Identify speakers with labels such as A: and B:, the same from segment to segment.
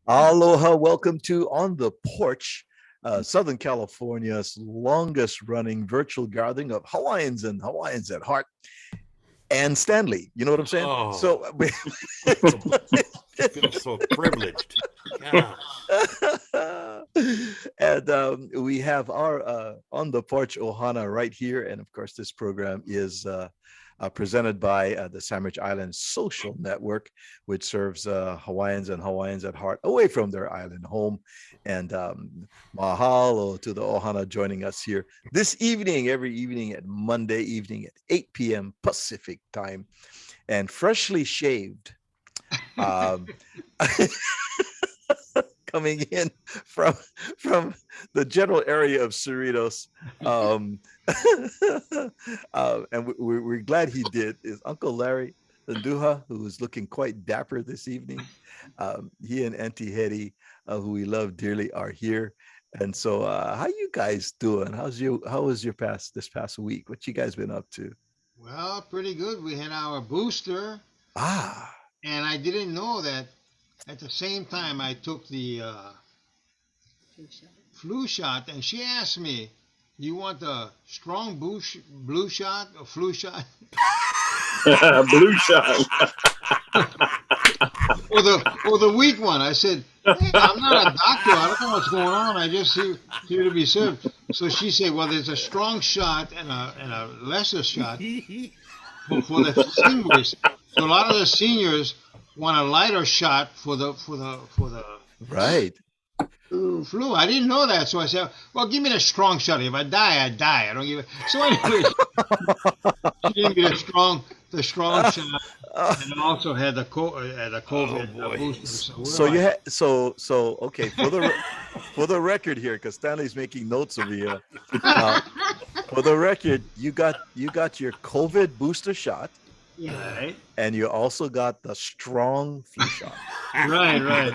A: Aloha, welcome to On the Porch, Southern California's longest running virtual gathering of Hawaiians and Hawaiians at heart. And Stanley, you know what I'm saying?
B: Oh, so feel so privileged. God.
A: and we have our On the Porch ohana right here. And of course, this program is presented by the Sandwich Islands Social Network, which serves Hawaiians and Hawaiians at heart away from their island home. And mahalo to the ohana joining us here this evening, every evening at Monday evening at 8 p.m. Pacific time, and freshly shaved. Um, coming in from the general area of Cerritos. Um, and we're glad he did. Is Uncle Larry Nduha, who is looking quite dapper this evening. He and Auntie Hetty, who we love dearly, are here. And so, how you guys doing? How was your this past week? What you guys been up to?
C: Well, pretty good. We had our booster,
A: Ah,
C: and I didn't know that at the same time I took the flu shot, and she asked me, "You want a strong blue shot or flu shot,
D: Blue shot.
C: or the weak one?" I said, "Hey, I'm not a doctor. I don't know what's going on. I just here to be served." So she said, "Well, there's a strong shot and a lesser shot for the seniors. So a lot of the seniors want a lighter shot for the
A: right.
C: flu. I didn't know that, so I said, "Well, give me the strong shot. If I die, I die. I don't give it." So anyway, she gave me the strong shot, and I also had the
B: Oh
C: COVID
B: boy.
C: booster. So we're
A: So
C: all
A: you
C: right.
A: had okay for the record here, because Stanley's making notes over here. Uh, for the record, you got your COVID booster shot,
C: Yeah, right,
A: and you also got the strong flu shot.
C: right, right.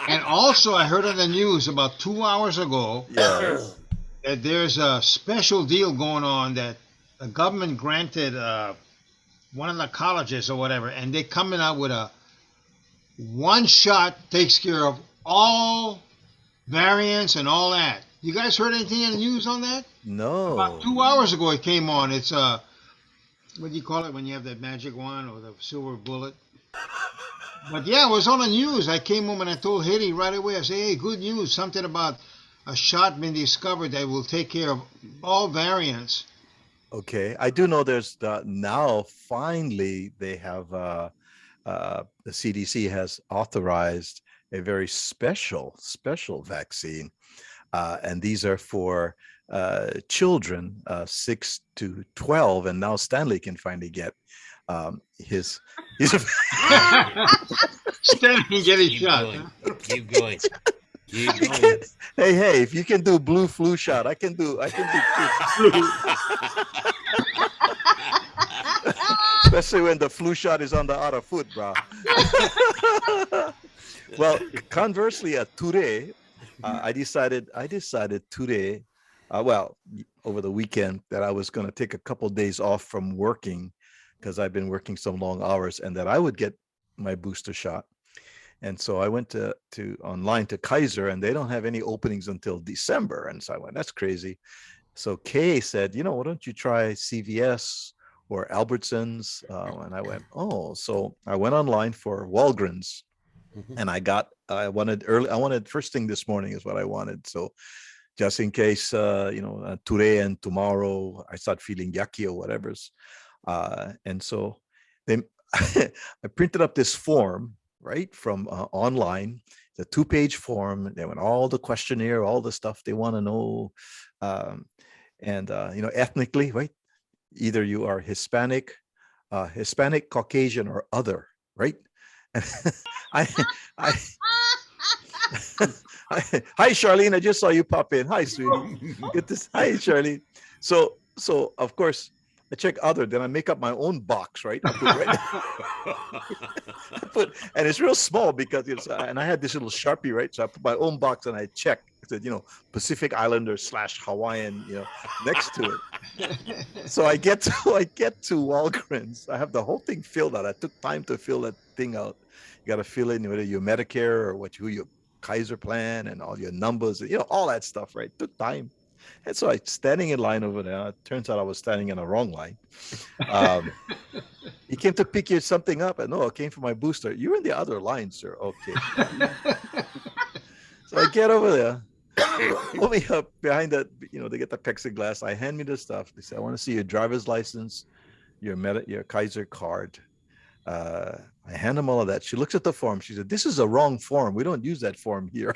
C: And also, I heard on the news about 2 hours ago
A: Yes.
C: that there's a special deal going on that the government granted one of the colleges or whatever, and they're coming out with a one shot takes care of all variants and all that. You guys heard anything in the news on that? About
A: No.
C: 2 hours ago, it came on. It's what do you call it when you have that magic wand or the silver bullet? But yeah, it was on the news. I came home and I told Hetty right away. I said, "Hey, good news! Something about a shot been discovered that will take care of all variants."
A: Okay. I do know there's now finally they have the CDC has authorized a very special vaccine, and these are for children 6 to 12, and now Stanley can finally get his
C: Stanley get his
B: Keep
C: shot.
B: going.
C: Huh?
B: Keep going. Keep
A: you
B: going.
A: can, hey, if you can do blue flu shot, especially when the flu shot is on the other foot, bro. Well, conversely, today, I decided today, well, over the weekend, that I was going to take a couple days off from working because I've been working some long hours, and that I would get my booster shot. And so I went to online to Kaiser, and they don't have any openings until December. And so I went, that's crazy. So Kay said, why don't you try CVS or Albertsons? And I went, oh. So I went online for Walgreens, and I wanted first thing this morning is what I wanted. So just in case, today and tomorrow I start feeling yucky or whatever's. And so then I printed up this form, right, from online. It's a two-page form. They went all the questionnaire, all the stuff they want to know. Um, and, ethnically, right? Either you are Hispanic, Caucasian, or other, right? I, I, hi, Charlene. I just saw you pop in. Hi, sweetie. Get this. Hi, Charlene. So of course I check other. Then I make up my own box, right? I put right. And it's real small because and I had this little Sharpie, right? So I put my own box and I check. I said, Pacific Islander / Hawaiian, next to it. So I get to Walgreens. I have the whole thing filled out. I took time to fill that thing out. got to fill in whether you're Medicare or who your Kaiser plan and all your numbers, all that stuff, right? Took time. And so I standing in line over there. It turns out I was standing in the wrong line. He came to pick you something up, and no, it came for my booster. You're in the other line, sir. Okay. So I get over there. Pull me up behind that, they get the plexiglass. I hand me the stuff. They say, I want to see your driver's license, your Kaiser card. I hand them all of that. She looks at the form. She said, this is a wrong form. We don't use that form here.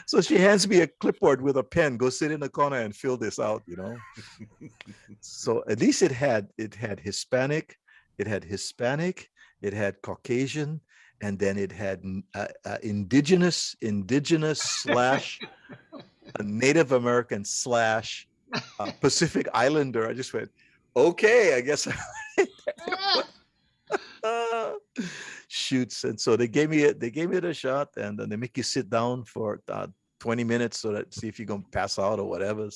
A: So she hands me a clipboard with a pen. Go sit in the corner and fill this out, So at least it had Hispanic, it had Caucasian, and then it had indigenous slash Native American slash Pacific Islander. I just went, okay, I guess. Shoots. And so they gave me it a shot, and then they make you sit down for 20 minutes so that see if you're gonna pass out or whatever.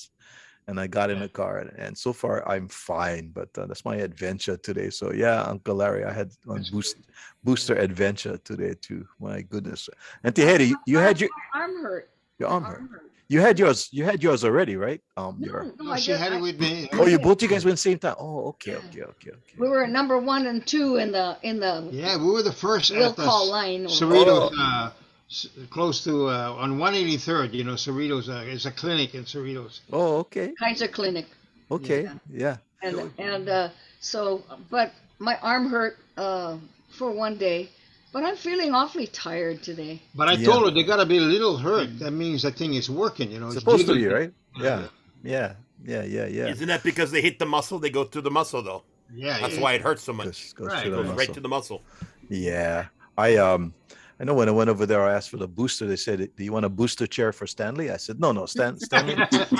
A: And I got in the car, and so far I'm fine. But that's my adventure today. So yeah, Uncle Larry, I had one booster adventure today too. My goodness. And Tehedi, you had your
E: arm hurt.
A: Your arm hurt. You had yours already, right?
C: No, she had it with me.
A: Oh, you both you guys went at the same time. Oh, okay.
E: We were number 1 and 2 in the
C: Yeah, we were the first
E: will
C: at the
E: call line.
C: Cerritos, close to on 183rd. Cerritos is a clinic in Cerritos.
A: Oh, okay.
E: Kaiser Clinic.
A: Okay, yeah.
E: And so, but my arm hurt for one day. But I'm feeling awfully tired today.
C: But I told her they gotta be a little hurt. That means that thing is working,
A: It's supposed to be, right? Yeah.
B: Isn't that because they hit the muscle? They go through the muscle, though.
C: Yeah.
B: That's why it hurts so much.
A: Goes
C: Right.
A: to the
B: Goes
A: muscle.
B: right to the muscle.
A: Yeah. I know when I went over there, I asked for the booster. They said, "Do you want a booster chair for Stanley?" I said, "No, Stanley. Stanley does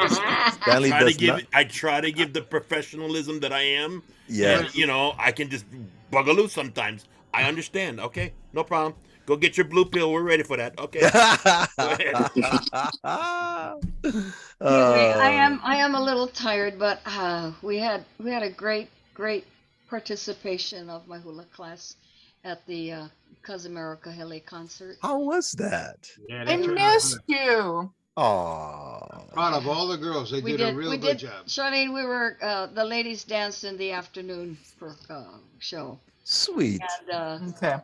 A: not."
B: I try to give the professionalism that I am.
A: Yeah.
B: And, I can just bugaloo sometimes. I understand. Okay, no problem. Go get your blue pill. We're ready for that. Okay.
E: Anyway, I am a little tired, but we had a great participation of my hula class at the Casimiro Kahele concert.
A: How was that?
C: Yeah,
F: I missed you.
A: Oh,
C: Proud of all the girls. They did a real good job.
E: Charlene, we were the ladies danced in the afternoon for show.
A: sweet.
E: And
F: Okay.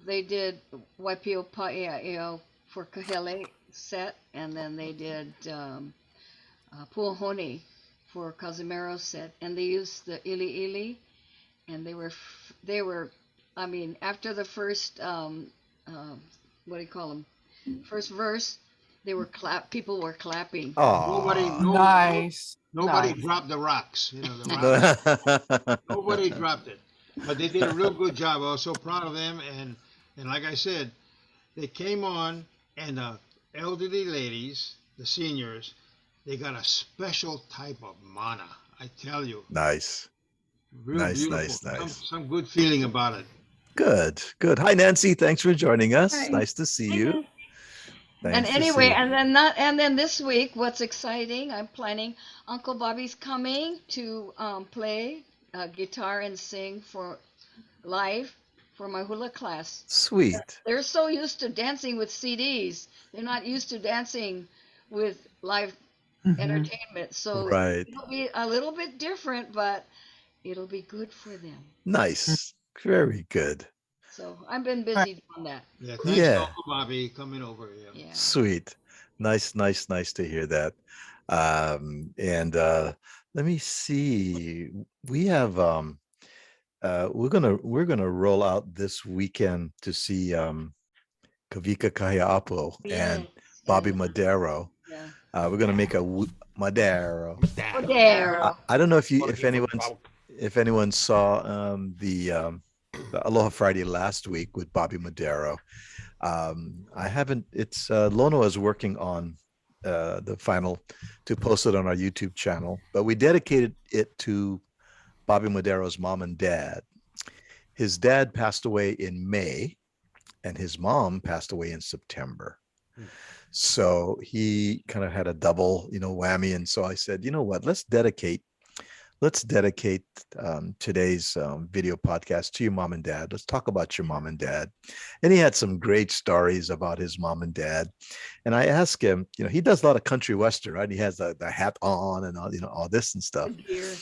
E: they did Waipio Pa'ia'eo for Kahele set, and then they did Puahoni for Casimiro set, and they used the Ili Ili, and they were, I mean, after the first what do you call them? First verse, people were clapping.
A: Oh,
F: Nice.
C: Nobody
F: Nice.
C: dropped the rocks. The rocks. Nobody dropped it. But they did a real good job. I was so proud of them. And like I said, they came on, and the elderly ladies, the seniors, they got a special type of mana. I tell you.
A: nice.
C: Real
A: Nice,
C: beautiful.
A: nice.
C: Some good feeling about it.
A: Good. Hi, Nancy. Thanks for joining us.
E: Hi.
A: Nice to see you.
E: And
A: Nice to
E: anyway,
A: see you.
E: and then this week, what's exciting? I'm planning. Uncle Bobby's coming to play guitar and sing for live for my hula class.
A: Sweet.
E: They're so used to dancing with CDs. They're not used to dancing with live entertainment. So
A: Right.
E: it'll be a little bit different, but it'll be good for them.
A: Nice. Very good.
E: So I've been busy on that.
C: Yeah, thanks
A: Yeah.
C: to Uncle Bobby coming over. Yeah.
E: Yeah.
A: Sweet. Nice to hear that. And let me see. We have we're gonna roll out this weekend to see Kavika Kahiapo and
E: Yes,
A: Bobby
E: yeah,
A: Madero.
E: yeah.
A: We're gonna make a Madero.
E: Oh, there.
A: I don't know if anyone saw the Aloha Friday last week with Bobby Madero. I haven't. It's Lono is working on the final to post it on our YouTube channel, but we dedicated it to Bobby Madero's mom and dad. His dad passed away in May, and his mom passed away in September. So he kind of had a double, whammy. And so I said, you know what, let's dedicate let's dedicate today's video podcast to your mom and dad. Let's talk about your mom and dad. And he had some great stories about his mom and dad. And I asked him, he does a lot of country western, right? He has the hat on and all, all this and stuff.
E: Gear.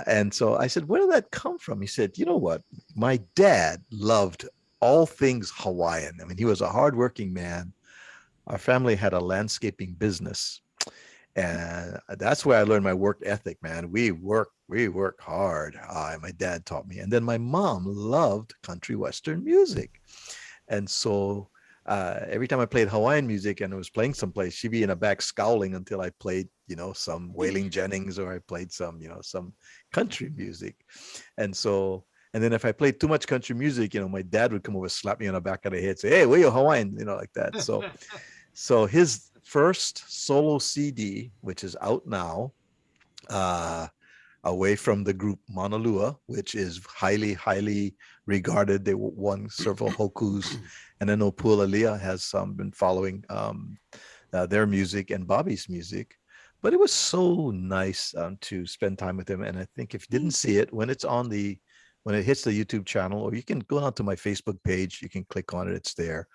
A: And so I said, where did that come from? He said, you know what? My dad loved all things Hawaiian. I mean, he was a hardworking man. Our family had a landscaping business. And that's where I learned my work ethic, man. We work hard. My dad taught me. And then my mom loved country western music. And so every time I played Hawaiian music and I was playing someplace, she'd be in the back scowling until I played, some Waylon Jennings, or I played some, some country music. And then if I played too much country music, my dad would come over, slap me on the back of the head, say, "Hey, where you Hawaiian?" Like that. So his first solo CD, which is out now, away from the group Mauna Lua, which is highly, highly regarded. They won several hokus, and then Opua Lalea has been following their music and Bobby's music. But it was so nice to spend time with him. And I think if you didn't see it, when it hits the YouTube channel, or you can go onto my Facebook page, you can click on it. It's there.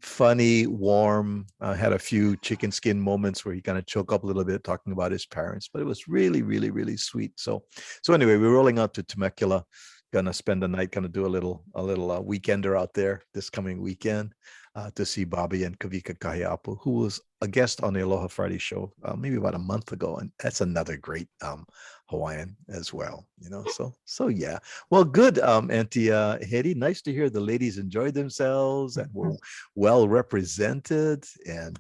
A: Funny, warm, had a few chicken skin moments where he kind of choked up a little bit talking about his parents, but it was really, really, really sweet. So anyway, we're rolling out to Temecula, gonna spend the night, gonna do a little weekender out there this coming weekend to see Bobby and Kavika Kahiapu, who was a guest on the Aloha Friday show maybe about a month ago, and that's another great Hawaiian as well. So yeah. Well, good, Auntie Hedy. Nice to hear the ladies enjoyed themselves and were well represented, and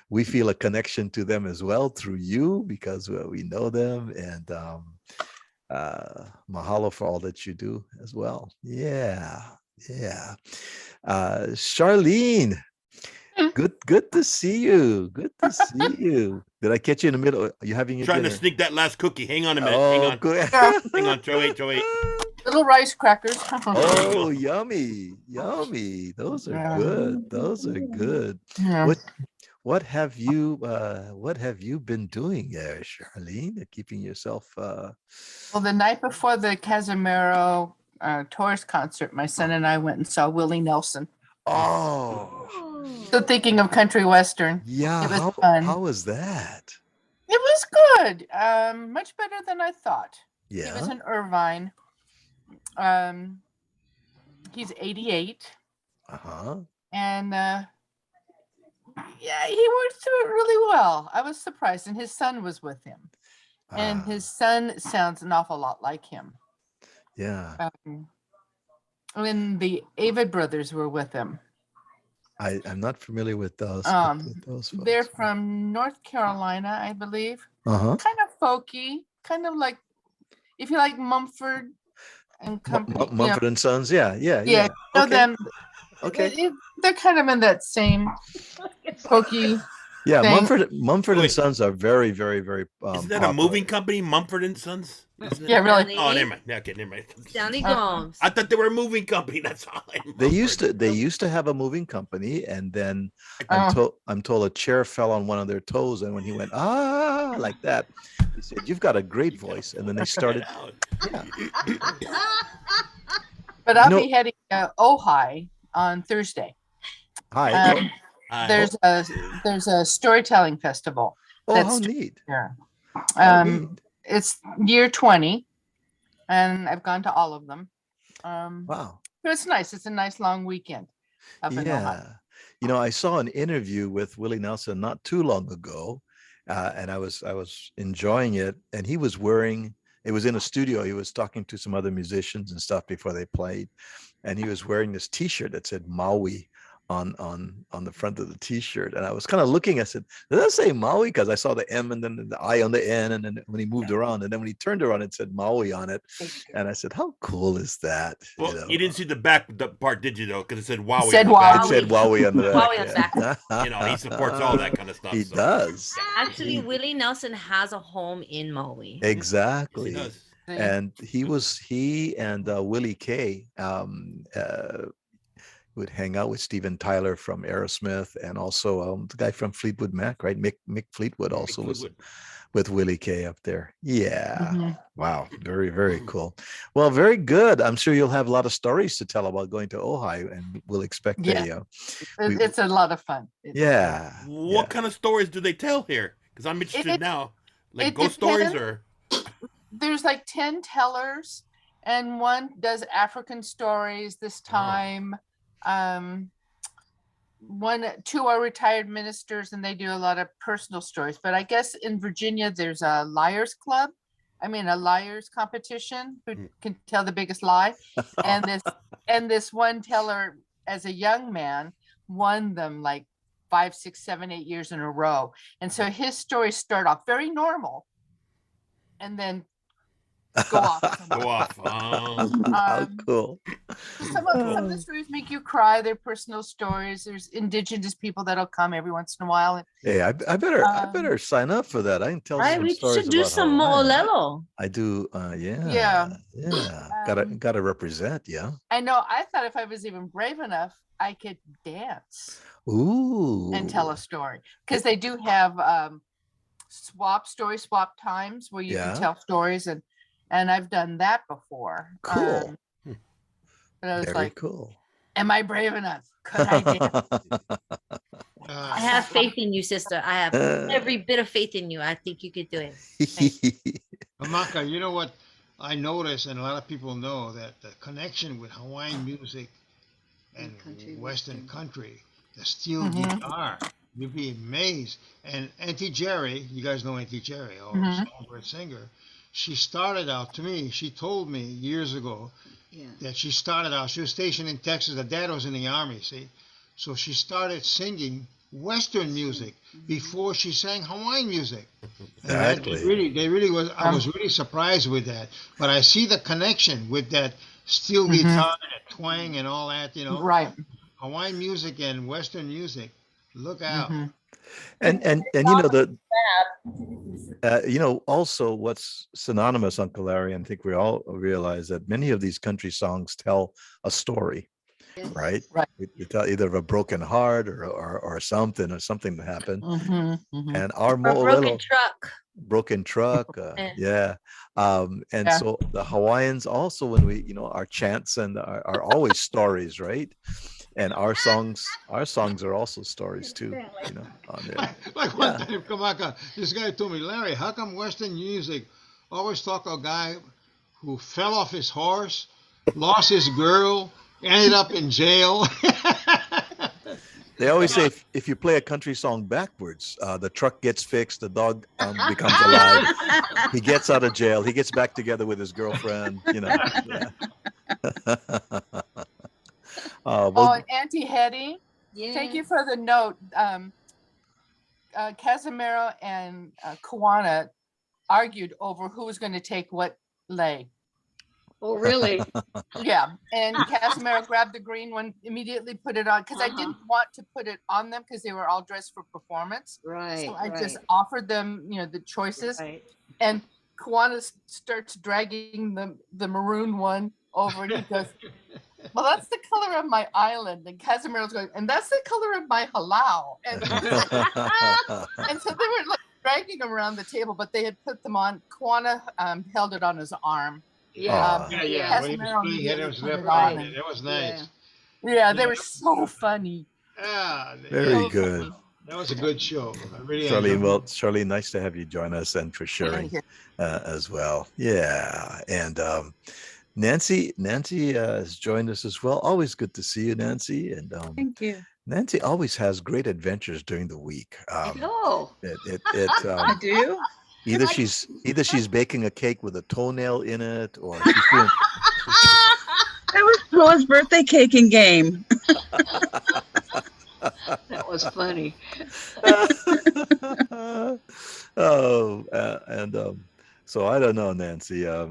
A: we feel a connection to them as well through you, because we know them, and mahalo for all that you do as well. Yeah. Charlene, good to see you. Did I catch you in the middle? Are you having your
B: Trying
A: dinner?
B: to sneak that last cookie. Hang on a minute.
A: Oh,
B: Hang on.
A: good.
B: Hang on. Wait.
F: Little rice crackers.
A: Oh, yummy. Those are good.
F: Yeah.
A: What have you been doing there, Charlene? Keeping yourself
F: Well, the night before the Casimiro tourist concert, my son and I went and saw Willie Nelson.
A: oh
F: So thinking of country western.
A: yeah.
F: It was fun.
A: How was that?
F: It was good. Much better than I thought. He was
A: Yeah.
F: in Irvine. He's 88.
A: Uh-huh.
F: And yeah, he worked through it really well. I was surprised. And his son was with him. And his son sounds an awful lot like him.
A: Yeah.
F: When the Avid brothers were with him.
A: I'm not familiar with those. Folks.
F: They're from North Carolina, I believe.
A: Uh-huh.
F: Kind of folky, kind of like, if you like Mumford and Company.
A: Mumford and Sons. Yeah.
F: Yeah, you know
A: Okay.
F: them.
A: Okay.
F: They're kind of in that same folky.
A: Yeah,
F: thing.
A: Mumford and
B: Wait.
A: Sons are very, very, very.
B: Isn't that a
A: popular.
B: moving company, Mumford and Sons? Isn't it?
F: Yeah, really.
B: Oh, never mind. Okay, never mind.
G: Stanley Gomes.
B: I thought they were a moving company. That's all.
A: They used to have a moving company, and then
F: Oh.
A: I'm told a chair fell on one of their toes, and when he went like that, he said, "You've got a great voice," and then they started. Yeah.
F: But I'll
A: You know-
F: be heading Ojai on Thursday.
A: Hi.
F: There's a storytelling festival.
A: How
F: that's
A: neat.
F: here.
A: How neat.
F: It's year 20, and I've gone to all of them.
A: Wow.
F: So it's nice. It's a nice long weekend up in Ojai.
A: Yeah. I saw an interview with Willie Nelson not too long ago, and I was enjoying it. And he was wearing. It was in a studio. He was talking to some other musicians and stuff before they played, and he was wearing this T-shirt that said Maui on the front of the T-shirt. And I was kind of looking. I said, "Does that say Maui?" Because I saw the M and then the I on the N, and then when he moved around, and then when he turned around, it said Maui on it. And I said, "How cool is that?"
B: Well, you didn't see the back part, did you, though? Because it said Wowie.
F: It said
B: on the back.
A: It said Wowie on the back.
G: Wowie on the back.
B: You know, he supports all that kind of stuff.
A: He
B: so.
A: does.
G: Actually, Willie Nelson has a home in Maui.
A: Exactly.
B: He does.
A: And he and Willie K would hang out with Steven Tyler from Aerosmith, and also the guy from Fleetwood Mac, right? Mick Fleetwood also with Willie K up there. Yeah.
F: Mhm.
A: Wow. Very, very cool. Well, very good. I'm sure you'll have a lot of stories to tell about going to Ojai, and we'll expect
F: Yeah.
A: we,
F: It's a lot of fun.
A: yeah.
B: What kind of stories do they tell here? Because I'm interested
F: It-
B: now. Like
F: it
B: ghost stories
F: depends.
B: or
F: There's like 10 tellers, and one does African stories this time. Two are retired ministers, and they do a lot of personal stories. But I guess in Virginia, there's a liars club. A liars competition who can tell the biggest lie. And this one teller, as a young man, won them like 5, 6, 7, 8 years in a row. And so his stories start off very normal, and then go off.
B: go off.
A: How cool.
F: Some of the stories make you cry. They're personal stories. There's indigenous people that'll come every once in a while. And,
A: Hey, I better sign up for that. I can tell
G: Right,
A: some
G: we
A: stories
G: should do
A: about
G: some
A: Hawaii.
G: mo'olelo.
A: I do.
F: Yeah.
A: Gotta represent. Yeah.
F: I know. I thought if I was even brave enough, I could dance
A: Ooh.
F: and tell a story, because they do have swap times where you
A: Yeah.
F: can tell stories, and I've done that before.
A: Cool.
F: But I was
A: Very
F: like,
A: cool.
F: am I brave enough? Could I dance?
G: I have faith in you, sister. I have every bit of faith in you. I think you could do it.
C: Amaka, you know what I noticed, and a lot of people know, that the connection with Hawaiian music and Western country, the steel guitar, you'd be amazed. And Auntie Jerry, you guys know Auntie Jerry, our songbird singer, she started out, to me, she told me years ago that she started out, she was stationed in Texas, her dad was in the army, see? So she started singing Western music before she sang Hawaiian music.
A: Exactly.
C: And they really was, I was really surprised with that. But I see the connection with that steel guitar and that twang and all that,
F: Right.
C: Hawaiian music and Western music. Look out.
A: And also what's synonymous, Uncle Larry, and I think we all realize that many of these country songs tell a story, right? They tell either of a broken heart or something that happened. And our
G: Or broken truck.
A: So the Hawaiians also, when we, our chants are always stories, right? And our songs are also stories too, on there.
C: Like one time, Kamaka, this guy told me, Larry, how come Western music always talk a guy who fell off his horse, lost his girl, ended up in jail?
A: They always say if you play a country song backwards, the truck gets fixed, the dog becomes alive, he gets out of jail, he gets back together with his girlfriend,
F: Auntie Hetty, thank you for the note. Casimiro and Kawana argued over who was going to take what lei.
E: Oh, really?
F: Yeah. And Casimiro grabbed the green one, immediately put it on, because I didn't want to put it on them because they were all dressed for performance.
E: Right.
F: So I just offered them, the choices.
E: Right.
F: And Kawana starts dragging the maroon one over, and he goes, well, that's the color of my island. And Casimiro's going, and that's the color of my halau. And so they were like dragging them around the table, but they had put them on. Kawana held it on his arm.
C: Yeah. When he was
F: Casimiro
C: playing it, it was
F: immediately put
C: left
F: on.
C: on it. It was nice.
F: Yeah, they were so funny.
C: Yeah.
A: Very good.
C: That was a good show. I really enjoyed it.
A: Charlene, nice to have you join us, and for sharing as well. Yeah. And Nancy has joined us as well. Always good to see you, Nancy. And
H: thank you.
A: Nancy always has great adventures during the week.
E: I
H: do.
A: Either she's baking a cake with a toenail in it, or she's doing.
H: That was Paula's birthday caking game.
E: That was funny.
A: So I don't know, Nancy. I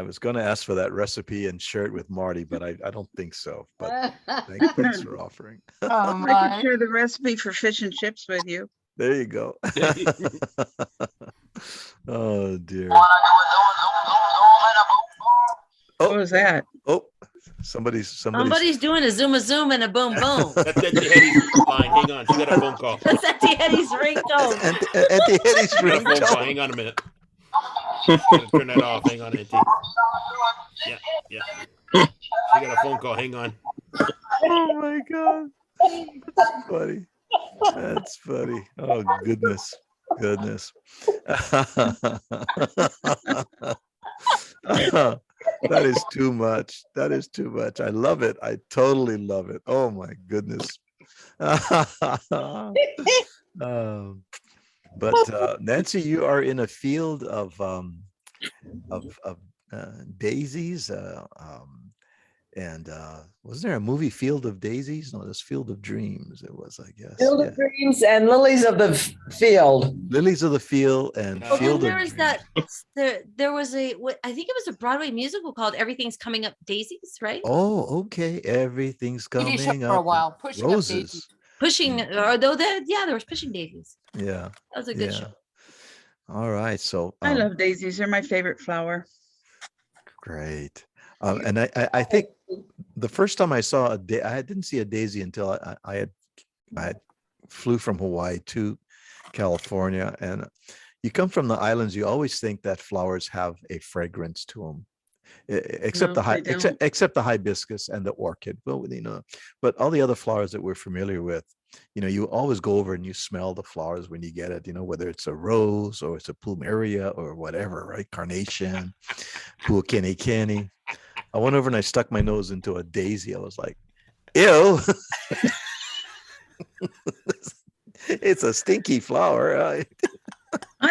A: was going to ask for that recipe and share it with Marty, but I don't think so. But thanks for offering.
H: I could share the recipe for fish and chips with you.
A: There you go. Oh dear.
H: What was that?
A: Oh,
G: Somebody's doing a zoom and a boom boom.
B: That's Auntie Hetty's line. Hang on, she got a phone call.
G: That's Auntie Hetty's ringtone.
A: Auntie Hetty's
B: She got a phone call.
A: ringtone.
B: Hang on a minute. Gotta turn that off. Hang on, Auntie. Yeah. She got a phone call. Hang on.
A: Oh my God. That's funny. That's funny. Oh goodness. That is too much. I love it. I totally love it. Oh my goodness. But Nancy, you are in a field of daisies. And was there a movie, Field of Daisies? No, this Field of Dreams. It was, I guess.
I: Field of Dreams and Lilies of the Field.
A: Lilies of the Field and
G: Well,
A: Field
G: then
A: of
G: there was
A: Dreams.
G: that. There was I think it was a Broadway musical called Everything's Coming Up Daisies, right?
A: Oh, okay. Everything's
F: TV show
A: coming
F: for a
A: up.
F: while, pushing up
A: Roses.
F: daisies.
G: Pushing, or though there was Pushing Daisies.
A: Yeah.
G: That was a good show.
A: All right. So
H: I love daisies. They're my favorite flower.
A: great. And I think the first time I saw I didn't see a daisy until I had flew from Hawaii to California. And you come from the islands, you always think that flowers have a fragrance to them. Except
H: No, they don't.
A: except the hibiscus and the orchid. Well, but all the other flowers that we're familiar with, you always go over and you smell the flowers when you get it, whether it's a rose or it's a plumeria or whatever, right? Carnation, puakene. I went over and I stuck my nose into a daisy. I was like, ew. It's a stinky flower.
H: I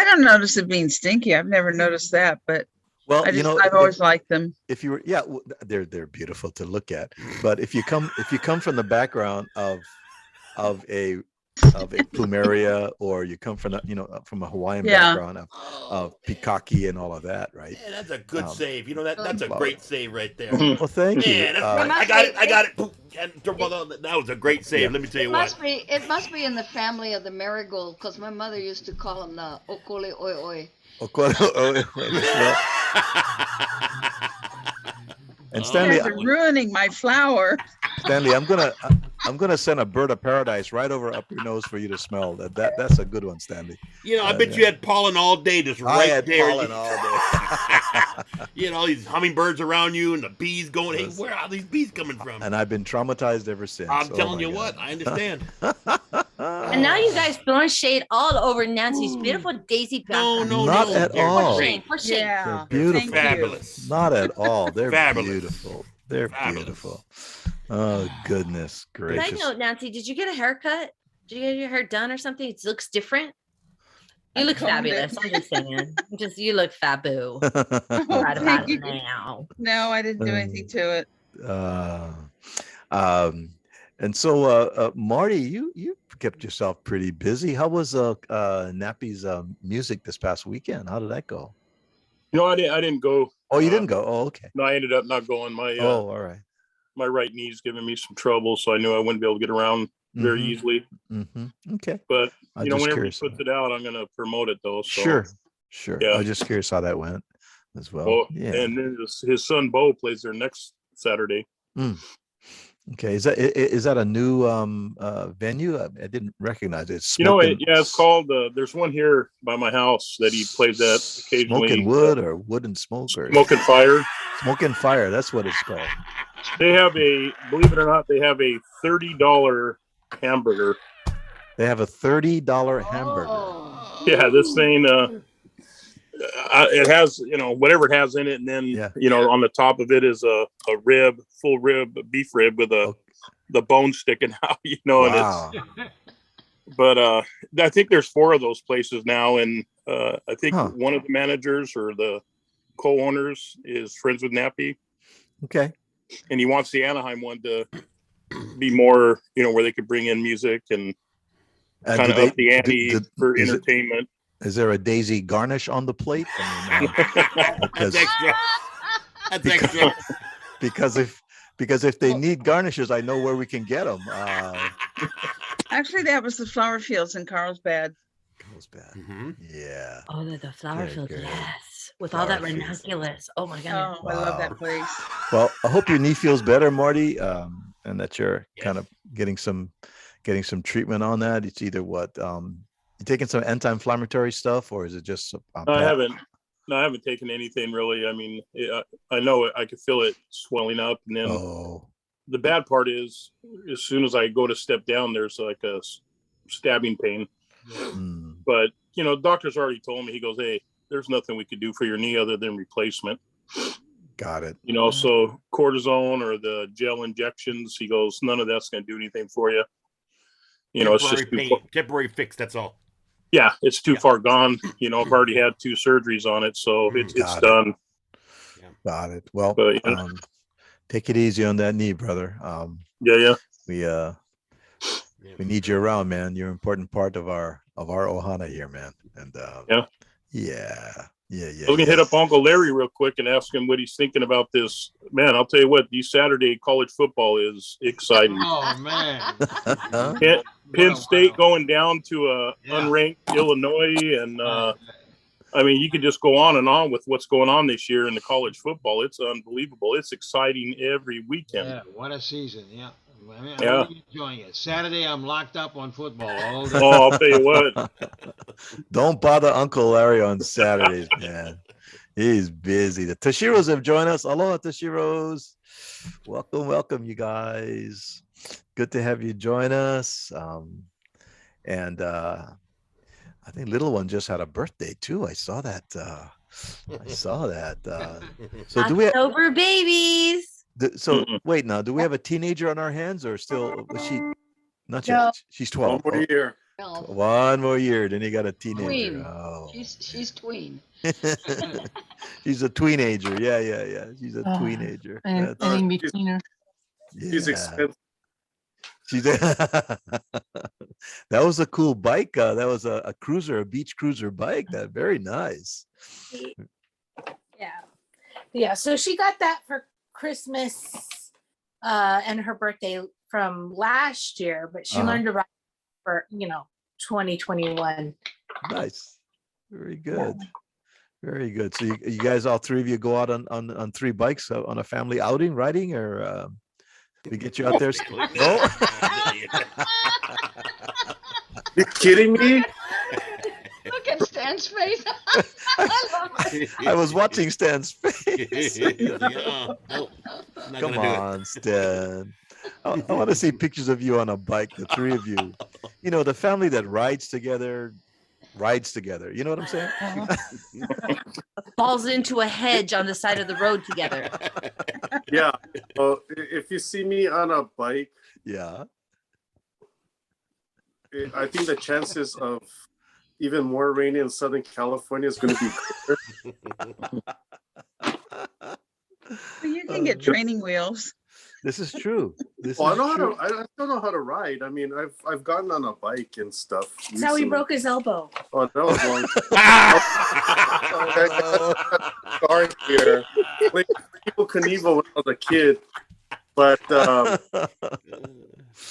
H: don't notice it being stinky. I've never noticed that, but
A: Well,
H: I've always liked them.
A: if you were, they're beautiful to look at. But if you come from the background of a plumeria, or you come from from a Hawaiian
H: Yeah.
A: background of pikaki and all of that, right?
B: Yeah, that's a good save. That's a
A: flower.
B: great save right there.
A: Well, thank you.
B: Yeah, I got it. And that was a great save.
A: Yeah.
B: Let me tell you
E: It must be in the family of the marigold, because my mother used to call them the okole oi oi.
A: And
H: You
A: Stanley,
H: guys are ruining my flower.
A: I'm gonna send a bird of paradise right over up your nose for you to smell. That's a good one, Stanley.
B: I bet you had pollen all day, just
A: I
B: right
A: had
B: there.
A: pollen all day.
B: All these hummingbirds around you and the bees going. Hey, where are these bees coming from?
A: And I've been traumatized ever since.
B: I'm
A: Oh
B: telling
A: my
B: you
A: God.
B: what, I understand.
G: And now you guys throwing shade all over Nancy's beautiful daisy background.
B: No,
A: Not
B: no,
A: at
B: they're
A: all.
G: For
B: great.
G: shame, for shame.
H: Yeah.
A: They're beautiful.
H: Thank you.
B: Fabulous.
A: Not at all. They're
B: Fabulous.
A: beautiful. They're
B: Fabulous.
A: beautiful. Oh goodness
G: Side
A: gracious.
G: note, Nancy, did you get a haircut? Did you get your hair done or something? It looks different. You
H: I
G: look
H: combed it.
G: fabulous. I'm just saying. You look fabu.
H: Oh,
G: Right
H: thank
G: about
H: you.
G: now.
H: No, I didn't do anything to it.
A: And so Marty, you kept yourself pretty busy. How was Nappy's music this past weekend? How did that go?
D: I didn't go.
A: Oh, you didn't go. Oh, okay.
D: No, I ended up not going. My
A: Oh, all right.
D: my right knee's giving me some trouble, so I knew I wouldn't be able to get around very
A: Mhm.
D: easily.
A: Okay.
D: But
A: I'm just
D: whenever he
A: curious.
D: puts it out, I'm going to promote it though. So.
A: Sure.
D: Yeah.
A: I was just curious how that went as well.
D: Oh,
A: Yeah.
D: and then his son Bo plays there next Saturday.
A: Okay. Is that a new venue? I didn't recognize it. It's
D: It's called. There's one here by my house that he plays at occasionally.
A: Smoking Wood or Wood and Smoke or
D: Smoke and Fire.
A: Smoke and Fire. That's what it's called.
D: They have believe it or not, they have a $30 hamburger.
A: They have a $30 hamburger.
E: Oh.
D: Yeah, this thing. It has whatever it has in it, and then on the top of it is a full rib, beef rib with the bone sticking out. And
A: Wow.
D: but I think there's 4 of those places now, and I think
A: Huh.
D: one of the managers or the co-owners is friends with Nappy,
A: Okay.
D: and he wants the Anaheim one to be more, where they could bring in music and kind of up the ante for entertainment.
A: Is there a daisy garnish on the plate?
B: That's extra. That's extra.
A: Because if they need garnishes, I know where we can get them.
H: Actually, that was the flower fields in Carlsbad.
A: Carlsbad.
B: Mhm.
A: Yeah.
G: Oh, the flower
A: Good,
G: field.
A: good.
G: Yes. with all that
A: Flower Field.
G: ranunculus. Oh my goodness.
H: Oh, I love that place.
A: Well, I hope your knee feels better, Marty, and that you're kind of getting some treatment on that. It's either what you taking some anti-inflammatory stuff, or is it just?
D: No, I haven't. No, I haven't taken anything really. I mean, I know I could feel it swelling up, and then the bad part is, as soon as I go to step down, there's like a stabbing pain. But doctor's already told me. He goes, "Hey, there's nothing we could do for your knee other than replacement."
A: Got it.
D: So cortisone or the gel injections. He goes, none of that's going to do anything for you. It's just
B: temporary fix. That's all.
D: Yeah, it's too far gone. I've already had 2 surgeries on it, so it's done.
A: Got it. Well, take it easy on that knee, brother.
D: Yeah.
A: We need you around, man. You're an important part of our ohana here, man. And yeah.
D: I was gonna hit up Uncle Larry real quick and ask him what he's thinking about this. Man, I'll tell you what, these Saturday college football is exciting.
C: Oh man.
D: Penn State going down to unranked Illinois, and I mean, you could just go on and on with what's going on this year in the college football. It's unbelievable. It's exciting every weekend.
C: Yeah, what a season. Yeah. I mean, I'm really enjoying it. Saturday, I'm locked up on football all day.
D: Oh, I'll tell you what.
A: Don't bother Uncle Larry on Saturdays, man. He's busy. The Tashiros have joined us. Aloha, Tashiros. Welcome, you guys. Good to have you join us. And I think little one just had a birthday too. I saw that. So do we
G: October babies?
A: So wait, now do we have a teenager on our hands, or still was she not yet?
H: No.
A: She's 12.
D: One more year.
A: One more year, then you got a teenager.
E: Tween.
A: Oh.
E: She's tween.
A: She's a tweenager. Yeah. She's a tweenager.
F: Anything between her.
D: She's expensive.
A: That was a cool bike. That was a cruiser, a beach cruiser bike. That very nice.
J: Yeah. So she got that for Christmas and her birthday from last year, but she learned to ride for 2021.
A: Nice. Very good. Very good. So you guys, all 3 of you, go out on 3 bikes on a family outing, riding, or we get you out there? No?
D: You kidding me?
E: Look at Stan's face.
A: I was watching Stan's face.
B: Come
A: on, Stan. I want to see pictures of you on a bike, the 3 of you. The family that rides together. You know what I'm saying?
G: Falls into a hedge on the side of the road together.
K: Yeah. If you see me on a bike, I think the chances of even more rainy in Southern California is going to be greater.
H: Well, you can get training wheels.
A: This is true.
K: I don't know how to ride. I mean, I've gotten on a bike and stuff.
J: That's how he broke his elbow.
K: Oh, that was long. Sorry here. People Knievel when I was a kid. But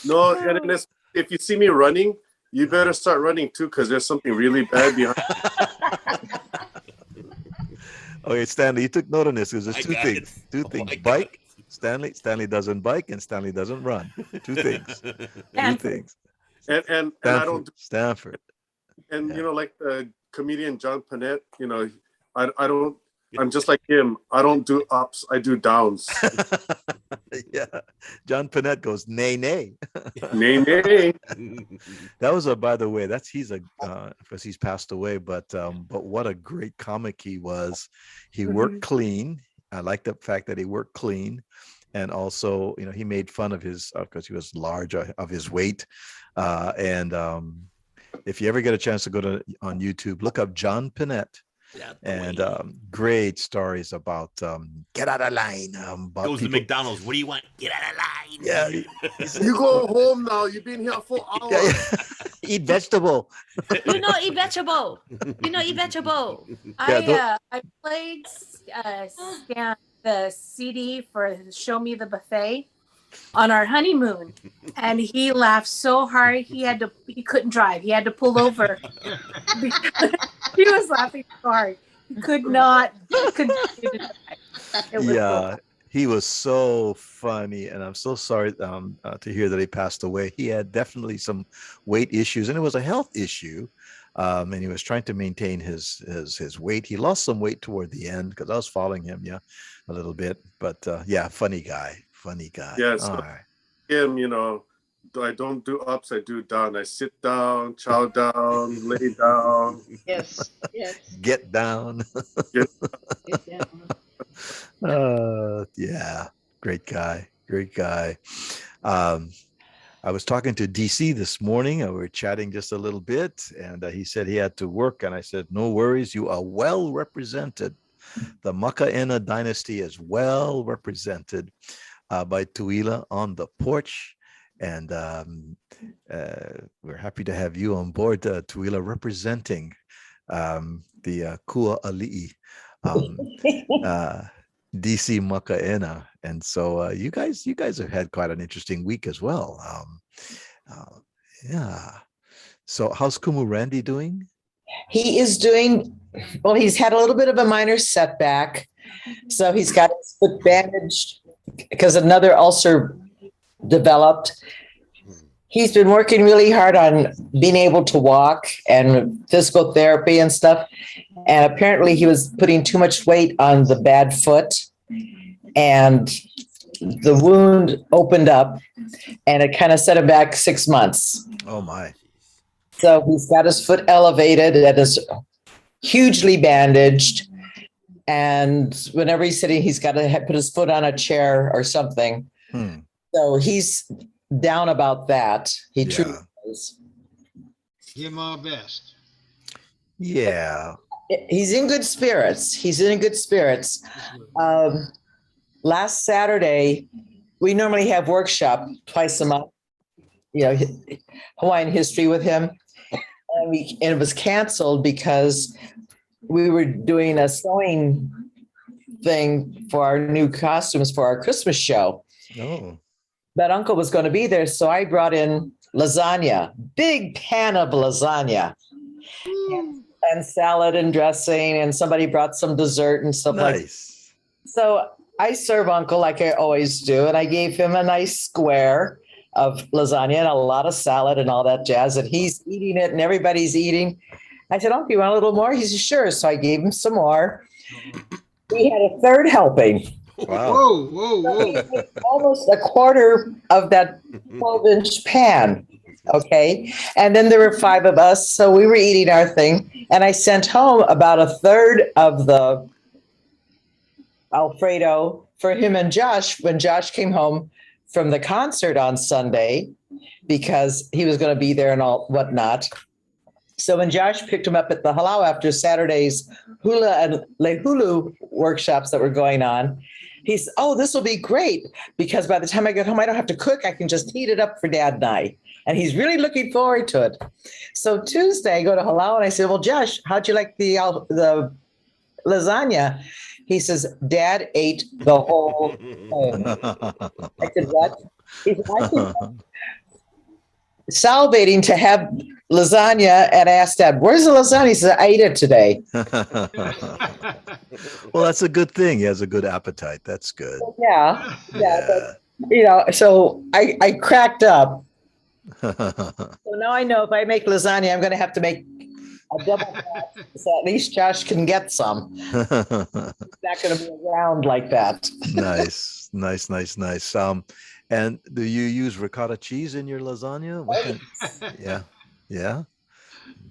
K: no, and if you see me running, you better start running too, because there's something really bad behind.
A: Okay, Stanley, you took note on this because there's 2 things. Bike. Stanley doesn't bike, and Stanley doesn't run. 2 things. 2 things.
K: And I don't do
A: Stanford.
K: And like the comedian John Panette, I don't. I'm just like him. I don't do ups. I do downs.
A: Yeah. John Panette goes nay.
K: Nay.
A: That was by the way, he's because he's passed away, but what a great comic he was. He worked clean. I like the fact that he worked clean, and also he made fun of his because he was large of his weight, and if you ever get a chance to go on YouTube, look up John Panette. And great stories about get out of line.
B: Goes to McDonald's. What do you want? Get out of line.
A: Yeah,
K: you go home now. You've been here for hours.
A: Yeah. Eat vegetable.
G: Eat vegetable. Eat vegetable.
J: I played Stan the CD for Show Me the Buffet on our honeymoon, and he laughed so hard he couldn't drive. He had to pull over because he was laughing so hard. could not continue to it was so
A: Yeah, he was so funny, and I'm so sorry to hear that he passed away. He had definitely some weight issues, and it was a health issue. And he was trying to maintain his weight. He lost some weight toward the end because I was following him, yeah, a little bit. But yeah, funny guy, funny guy.
K: Yes.
A: All right.
K: Him, I don't do ups, I do down. I sit down, chow down, lay down.
E: Yes, yes.
A: Get down.
K: Get
A: Yeah, great guy, great guy. I was talking to DC this morning. We were chatting just a little bit, and he said he had to work. And I said, no worries, you are well represented. The Maka'ena dynasty is well represented by Tuila on the porch. And we're happy to have you on board, Tuila, representing the Kua Ali'i, DC Maka'ena. And so you guys have had quite an interesting week as well. Yeah. So how's Kumu Randy doing?
I: He is doing well. He's had a little bit of a minor setback. So he's got his foot bandaged because another ulcer developed. He's been working really hard on being able to walk and physical therapy and stuff. And apparently he was putting too much weight on the bad foot, and the wound opened up and it kind of set him back 6 months.
A: Oh my.
I: So he's got his foot elevated and is hugely bandaged. And whenever he's sitting, he's got to put his foot on a chair or something. So he's down about that. He truly is.
C: Give him our best.
A: Yeah.
I: He's in good spirits. He's in good spirits. Last Saturday, we normally have workshop twice a month, Hawaiian history with him. And it was canceled because we were doing a sewing thing for our new costumes for our Christmas show.
A: Oh.
I: But Uncle was going to be there, so I brought in lasagna, big pan of lasagna, and salad and dressing, and somebody brought some dessert and stuff like that. So I serve Uncle like I always do, and I gave him a nice square of lasagna and a lot of salad and all that jazz, and he's eating it, and everybody's eating. I said, "Uncle, you want a little more?" He said, "Sure." So I gave him some more. We had a third helping.
C: Wow. Whoa.
I: Almost a quarter of that 12-inch pan. Okay. And then there were 5 of us. So we were eating our thing. And I sent home about a third of the Alfredo for him and Josh when Josh came home from the concert on Sunday, because he was going to be there and all whatnot. So when Josh picked him up at the halau after Saturday's Hula and Lehulu workshops that were going on, he said, "Oh, this will be great, because by the time I get home, I don't have to cook. I can just heat it up for Dad and I." And he's really looking forward to it. So Tuesday, I go to halau and I said, "Well, Josh, how'd you like the lasagna?" He says, "Dad ate the whole thing." I said, "What?" He said, "I think salivating to have lasagna," and I asked Dad, "Where's the lasagna?" He said, "I ate it today."
A: Well, that's a good thing. He has a good appetite. That's good.
I: Yeah. But, so I cracked up. So now I know if I make lasagna, I'm going to have to make a double batch, so at least Josh can get some. It's not going to be around like that.
A: Nice. And do you use ricotta cheese in your lasagna? Yeah.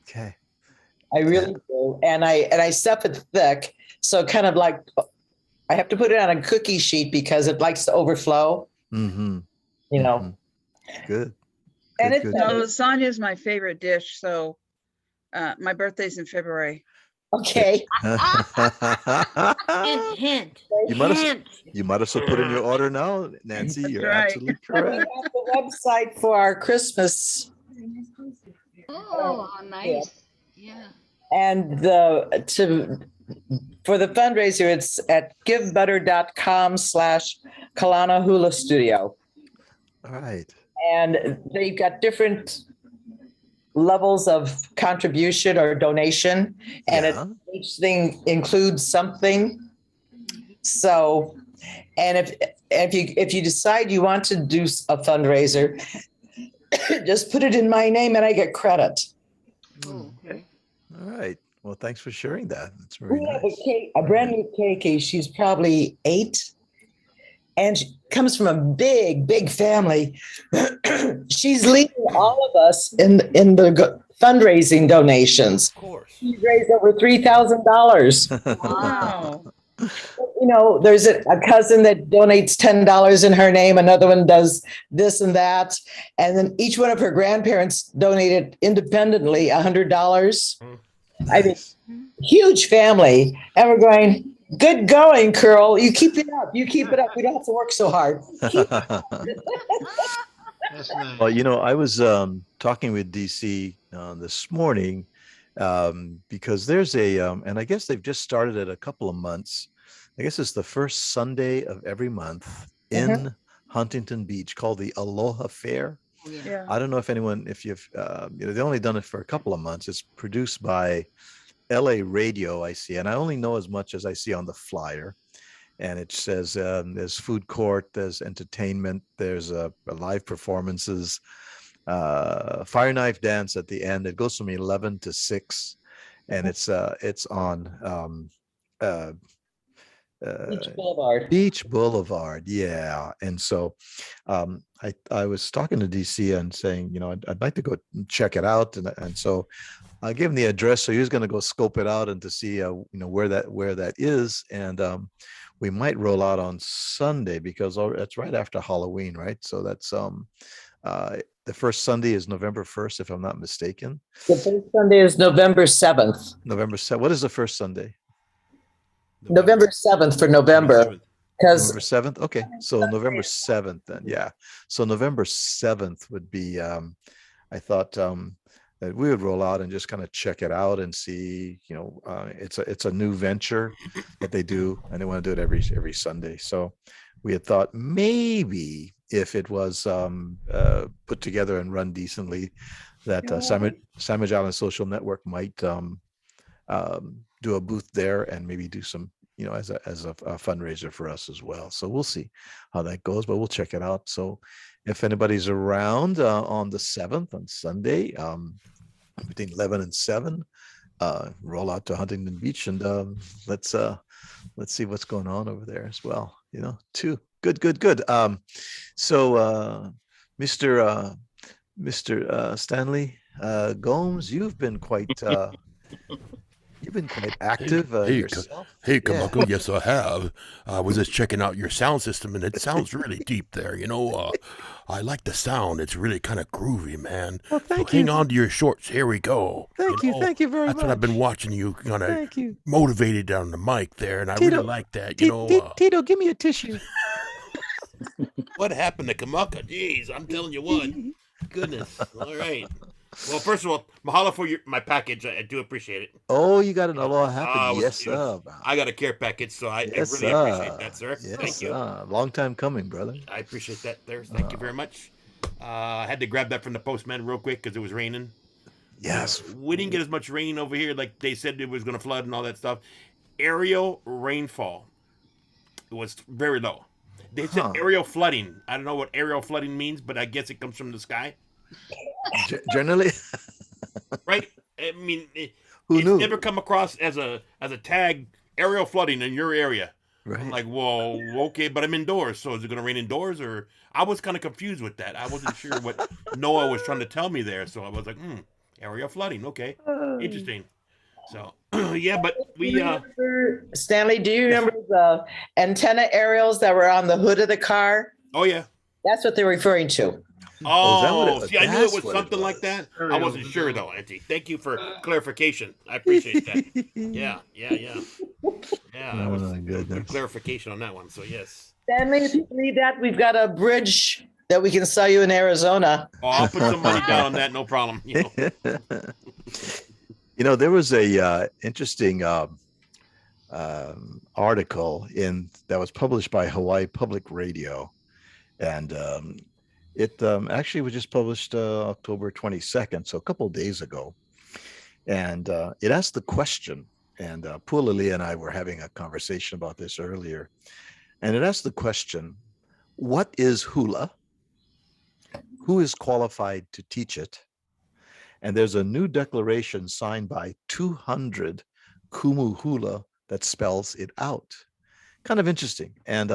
A: Okay.
I: I really do. And I stuff it thick. So kind of like I have to put it on a cookie sheet because it likes to overflow.
A: Mm-hmm. Good.
H: And lasagna is my favorite dish. So my birthday's in February.
I: Okay.
G: Hint.
A: You might as well put in your order now, Nancy.
H: That's
A: You're
H: right.
A: absolutely
I: We
A: correct.
I: have the website for our Christmas.
E: Oh, nice. Yeah.
I: And for the fundraiser, it's at givebutter.com/Kalana Hula Studio.
A: All right.
I: And they've got different levels of contribution or donation, and each thing includes something. So, and if you decide you want to do a fundraiser, just put it in my name and I get credit.
E: Oh, okay.
A: All right. Well, thanks for sharing that. That's very
I: We have
A: nice.
I: a brand new Keiki. She's probably 8. And she comes from a big family. She's leading all of us in the fundraising donations.
B: Of course.
I: She raised over $3,000.
H: Wow.
I: You know, there's a cousin that donates $10 in her name. Another one does this and that. And then each one of her grandparents donated independently $100. I mean, huge family. And we're going, good going, Curl. You keep it up. You keep it up. We don't have to work so hard.
C: That's nice.
A: Well, you know, I was talking with DC this morning because there's and I guess they've just started it a couple of months. I guess it's the first Sunday of every month in Huntington Beach called the Aloha Fair.
H: Yeah.
A: I don't know if anyone, if you've, they've only done it for a couple of months. It's produced by LA Radio, I see, and I only know as much as I see on the flyer. And it says there's food court, there's entertainment, there's live performances, fire knife dance at the end. It goes from 11 to 6, and it's on
I: Beach Boulevard.
A: Beach Boulevard, yeah. And so I was talking to DC and saying, you know, I'd like to go check it out, and so I gave him the address, so he was going to go scope it out and to see you know where that is, and we might roll out on Sunday because it's right after Halloween, right? So that's the first Sunday is November 1st, if I'm not mistaken.
I: The first Sunday is November 7th.
A: November 7th. What is the first Sunday?
I: November 7th for November. Because
A: November 7th. Okay. So November 7th then. Yeah. So November 7th would be, I thought that we would roll out and just kind of check it out and see, you know, it's a new venture that they do, and they want to do it every Sunday. So we had thought maybe if it was put together and run decently, that Sandwich Island Social Network might do a booth there and maybe do some, you know, as a fundraiser for us as well. So we'll see how that goes, but we'll check it out. So if anybody's around on the 7th on Sunday, between 11 and 7, roll out to Huntington Beach and let's see what's going on over there as well. You know, too good. So Mr. Stanley Gomes, you've been quite active yourself.
B: Hey, Kamako, yes, I have. I was just checking out your sound system, and it sounds really deep there. You know, I like the sound. It's really kind of groovy, man.
A: Well, thank
B: so
A: you.
B: hang on to your shorts. Here we go.
A: Thank you very much.
B: That's what I've been watching you kind of
A: Thank you.
B: motivated on the mic there, and I
A: Tito,
B: really like that. You know,
A: Tito, give me a tissue.
B: what happened to Kamaka? Jeez, I'm telling you what. Goodness. All right. Well, first of all, mahalo for my package. I do appreciate it.
A: Oh, you got an Aloha Happy. Yes, sir.
B: I got a care package, so I
A: Yes,
B: really
A: sir.
B: appreciate that, sir.
A: Yes,
B: Thank you.
A: Long time coming, brother.
B: I appreciate that there. Thank you very much. I had to grab that from the postman real quick because it was raining.
A: Yes.
B: We didn't get as much rain over here like they said it was going to flood and all that stuff. Aerial rainfall was very low. They said aerial flooding. I don't know what aerial flooding means, but I guess it comes from the sky.
A: Generally.
B: Right? I mean, it's
A: knew?
B: never come across as a tag aerial flooding in your area.
A: Right.
B: I'm like, well, okay, but I'm indoors, so is it going to rain indoors? Or I was kind of confused with that. I wasn't sure what Noah was trying to tell me there, so I was like, area flooding, okay, interesting. So, yeah, but we...
I: Stanley, do you remember the antenna aerials that were on the hood of the car?
B: Oh, yeah.
I: That's what they're referring to.
B: Oh, see, I knew it was something like that. I wasn't sure, though, Auntie. Thank you for clarification. I appreciate that. Yeah. That was good clarification on that one, so yes.
I: Stanley, if you need that, we've got a bridge that we can sell you in Arizona.
B: Oh, I'll put some money down on that, no problem. You
A: know, there was a interesting article that was published by Hawaii Public Radio, and It actually was just published October 22nd, so a couple of days ago. And it asked the question, and Pulalia and I were having a conversation about this earlier. And it asked the question, what is hula? Who is qualified to teach it? And there's a new declaration signed by 200 kumu hula that spells it out. Kind of interesting. And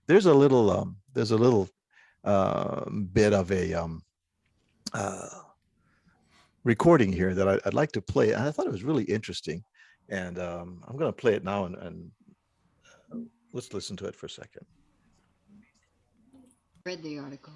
A: there's a little bit of a recording here that I'd like to play. And I thought it was really interesting. And I'm going to play it now, and let's listen to it for a second.
E: Read the article.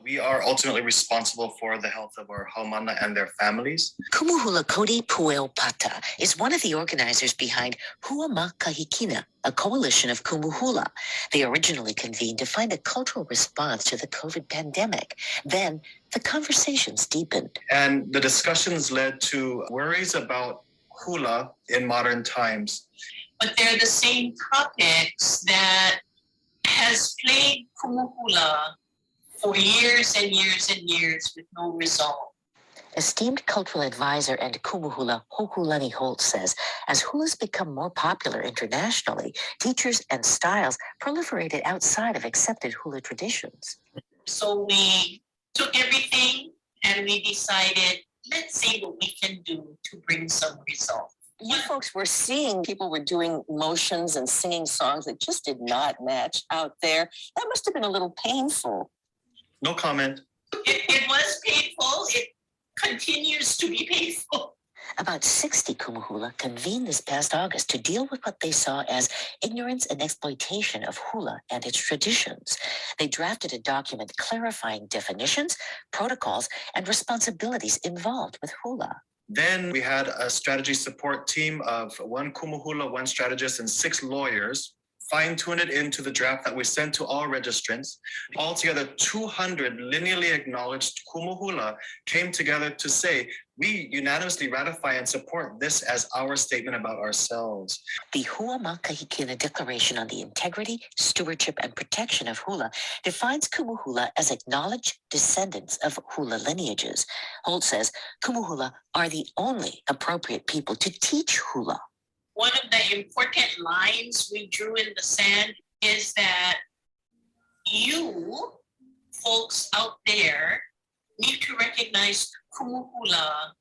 L: We are ultimately responsible for the health of our haumana and their families.
M: Kumuhula Kodi Pueopata is one of the organizers behind Huama Kahikina, a coalition of kumuhula. They originally convened to find a cultural response to the COVID pandemic. Then the conversations deepened.
L: And the discussions led to worries about hula in modern times.
N: But they're the same topics that has plagued kumuhula for years and years and years with no result.
M: Esteemed cultural advisor and kumuhula Hokulani Holt says, as hulas become more popular internationally, teachers and styles proliferated outside of accepted hula traditions.
N: So we took everything and we decided, let's see what we can do to bring some result.
M: You folks were seeing people were doing motions and singing songs that just did not match out there. That must have been a little painful.
L: No comment.
N: It was painful. It continues to be painful.
M: About 60 kumuhula convened this past August to deal with what they saw as ignorance and exploitation of hula and its traditions. They drafted a document clarifying definitions, protocols, and responsibilities involved with hula.
L: Then we had a strategy support team of 1 kumuhula, 1 strategist, and 6 lawyers fine-tune it into the draft that we sent to all registrants. Altogether, 200 lineally acknowledged kumuhula came together to say, we unanimously ratify and support this as our statement about ourselves.
M: The Huama Kahikina Declaration on the Integrity, Stewardship, and Protection of Hula defines kumuhula as acknowledged descendants of hula lineages. Holt says kumuhula are the only appropriate people to teach hula.
N: One of the important lines we drew in the sand is that you folks out there need to recognize kumuhula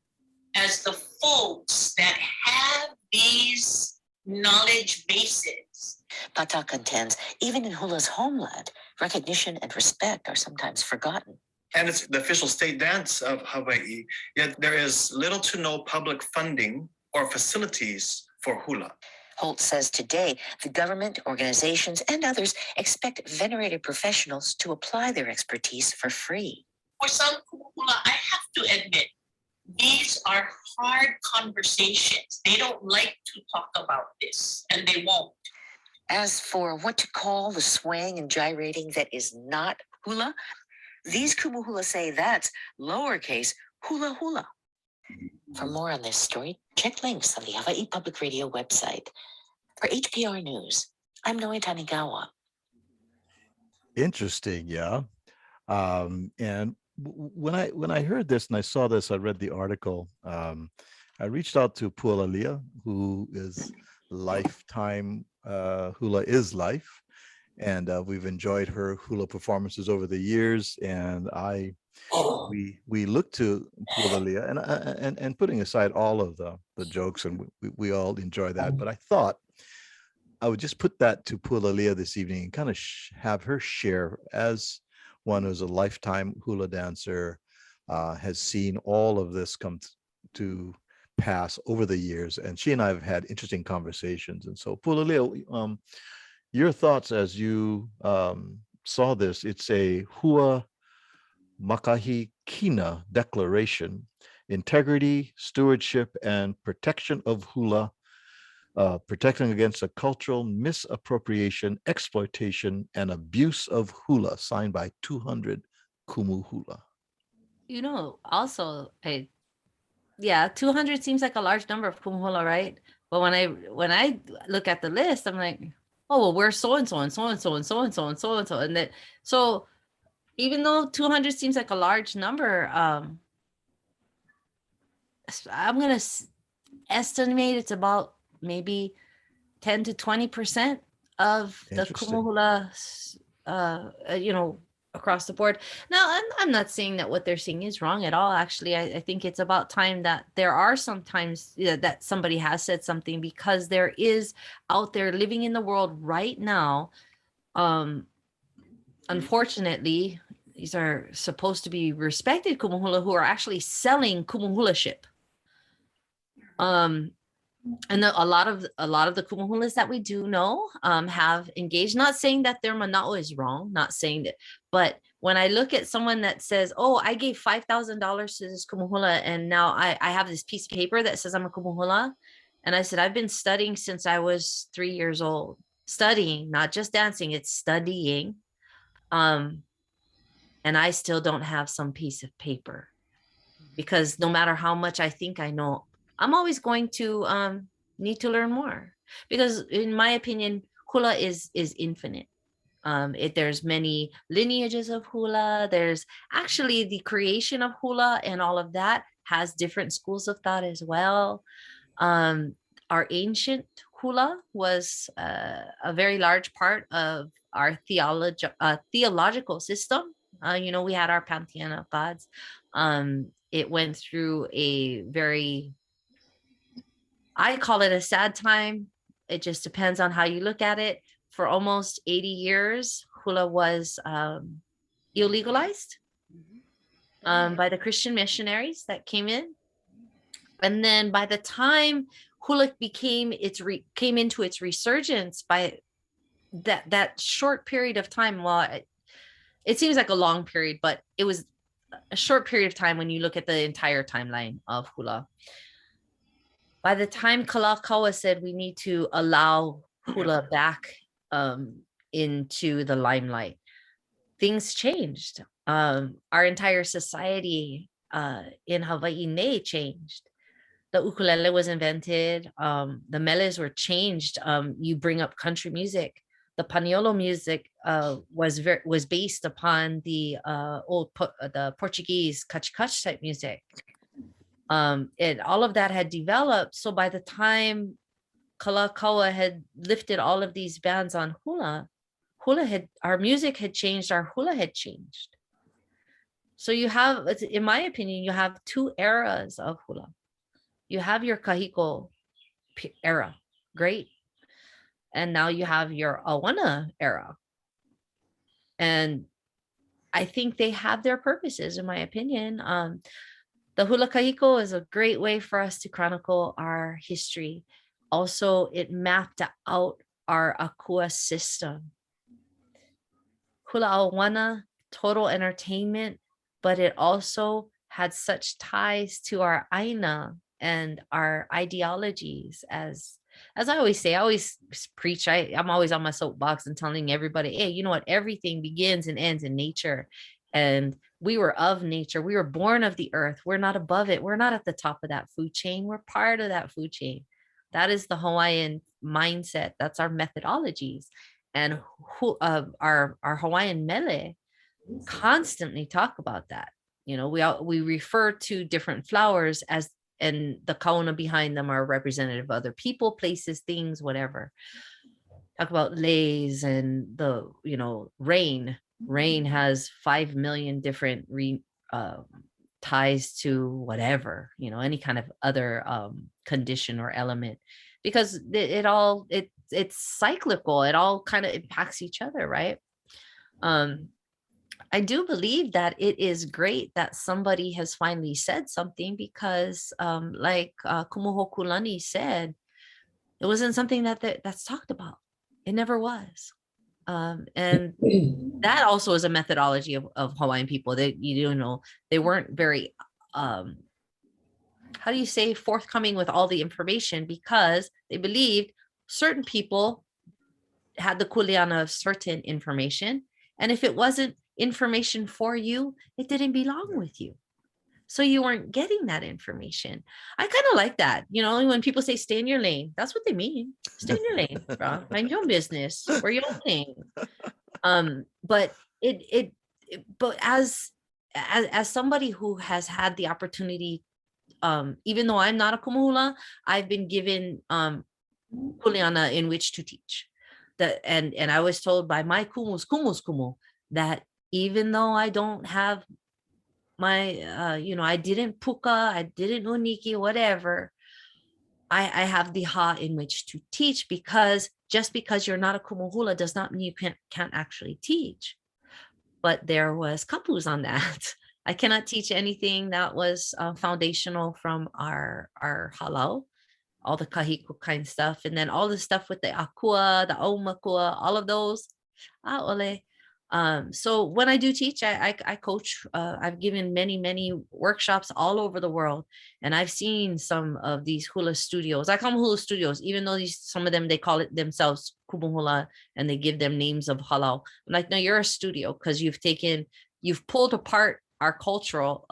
N: as the folks that have these knowledge bases.
M: Pata contends, even in hula's homeland, recognition and respect are sometimes forgotten.
L: And it's the official state dance of Hawaii, yet there is little to no public funding or facilities for hula.
M: Holt says today, the government, organizations, and others expect venerated professionals to apply their expertise for free.
N: For some kumuhula, I have to admit, these are hard conversations. They don't like to talk about this, and they won't.
M: As for what to call the swaying and gyrating that is not hula, these kumuhula say that's lowercase hula hula. For more on this story, check links on the Hawaii Public Radio website. For HPR News, I'm Noe Tanigawa.
A: Interesting, yeah. And when I heard this and I saw this, I read the article. I reached out to Pulalia, who is lifetime Hula is Life, and we've enjoyed her hula performances over the years. And we look to Pulalia, and putting aside all of the jokes, and we all enjoy that. But I thought I would just put that to Pulalia this evening and kind of have her share, as one who's a lifetime hula dancer, has seen all of this come to pass over the years, and she and I have had interesting conversations. And so, Pulalia, your thoughts as you saw this? It's a Hua Makahi Kina Declaration: integrity, stewardship, and protection of hula, protecting against a cultural misappropriation, exploitation, and abuse of hula, signed by 200 kumu hula.
G: You know, also, 200 seems like a large number of kumu hula, right? But when I look at the list, I'm like, oh, well, we're so and so and so and so and so and so and so and so and that. So even though 200 seems like a large number, I'm going to estimate it's about maybe 10 to 20% of the
A: Interesting.
G: kumuhula, across the board. Now, I'm not saying that what they're saying is wrong at all. Actually, I think it's about time that there are sometimes that somebody has said something, because there is out there living in the world right now. Unfortunately, these are supposed to be respected kumuhula who are actually selling kumuhula-ship. And a lot of the kumuhulas that we do know have engaged. Not saying that their mana'o is wrong, not saying that, but when I look at someone that says, "Oh, I gave $5,000 to this kumuhula, and now I have this piece of paper that says I'm a kumuhula," and I said, "I've been studying since I was 3 years old, studying, not just dancing, it's studying, and I still don't have some piece of paper, because no matter how much I think I know, I'm always going to need to learn more, because in my opinion, hula is infinite. There's many lineages of hula. There's actually the creation of hula and all of that has different schools of thought as well. Our ancient hula was a very large part of our theological system. We had our pantheon of gods. It went through a very, I call it a sad time. It just depends on how you look at it. For almost 80 years, hula was illegalized by the Christian missionaries that came in. And then by the time hula came into its resurgence, by that short period of time, well, it seems like a long period, but it was a short period of time when you look at the entire timeline of hula. By the time Kalakaua said we need to allow hula back into the limelight, things changed. Our entire society in Hawaii changed. The ukulele was invented. The meles were changed. You bring up country music. The paniolo music was based upon the the Portuguese kach type music. All of that had developed. So by the time Kalakaua had lifted all of these bans on hula, our music had changed, our hula had changed. So you have, in my opinion, you have two eras of hula. You have your kahiko era, great. And now you have your awana era. And I think they have their purposes, in my opinion. The hula kahiko is a great way for us to chronicle our history. Also, it mapped out our akua system. Hula awana, total entertainment, but it also had such ties to our aina and our ideologies. As I always say, I always preach, I'm always on my soapbox and telling everybody, hey, you know what? Everything begins and ends in nature. And we were of nature. We were born of the earth. We're not above it. We're not at the top of that food chain. We're part of that food chain. That is the Hawaiian mindset. That's our methodologies. And our Hawaiian mele constantly talk about that. We refer to different flowers as, and the kauna behind them are representative of other people, places, things, whatever. Talk about leis and the, rain. Rain has 5 million different ties to whatever, any kind of other condition or element, because it's cyclical. It all kind of impacts each other, right? I do believe that it is great that somebody has finally said something, because like Kumuho Kulani said, it wasn't something that's talked about. It never was. And that also is a methodology of Hawaiian people. They they weren't very how do you say, forthcoming with all the information, because they believed certain people had the kuleana of certain information, and if it wasn't information for you, it didn't belong with you. So you weren't getting that information. I kind of like that. When people say stay in your lane, that's what they mean. Stay in your lane, bro. Mind your own business. We're your own thing. But but as somebody who has had the opportunity, even though I'm not a kumuhula, I've been given kuleana in which to teach. And I was told by my kumu that even though I don't have my I didn't puka, I didn't uniki, whatever, I have the ha in which to teach, because just because you're not a kumuhula does not mean you can't actually teach. But there was kapus on that. I cannot teach anything that was foundational from our halau, all the kahiku kind stuff, and then all the stuff with the akua, the aumakua, all of those. Ole. So when I do teach, I coach. I've given many workshops all over the world, and I've seen some of these hula studios. I call them hula studios, even though some of them, they call it themselves kumuhula and they give them names of halau. I'm like, no, you're a studio, because you've pulled apart our cultural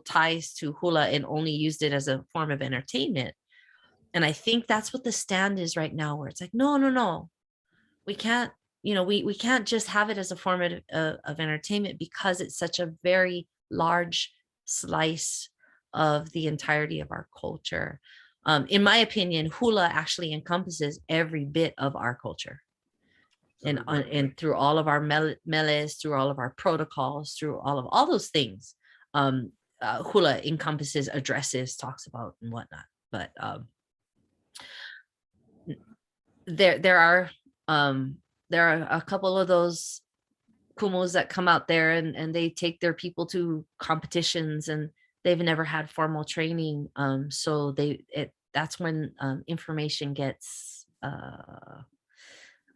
G: ties to hula and only used it as a form of entertainment. And I think that's what the stand is right now, where it's like, no, we can't. We can't just have it as a form of entertainment, because it's such a very large slice of the entirety of our culture. In my opinion, hula actually encompasses every bit of our culture. And through all of our meles, through all of our protocols, through all those things, hula encompasses, addresses, talks about, and whatnot. But there are a couple of those kumus that come out there and they take their people to competitions, and they've never had formal training. So that's when information gets,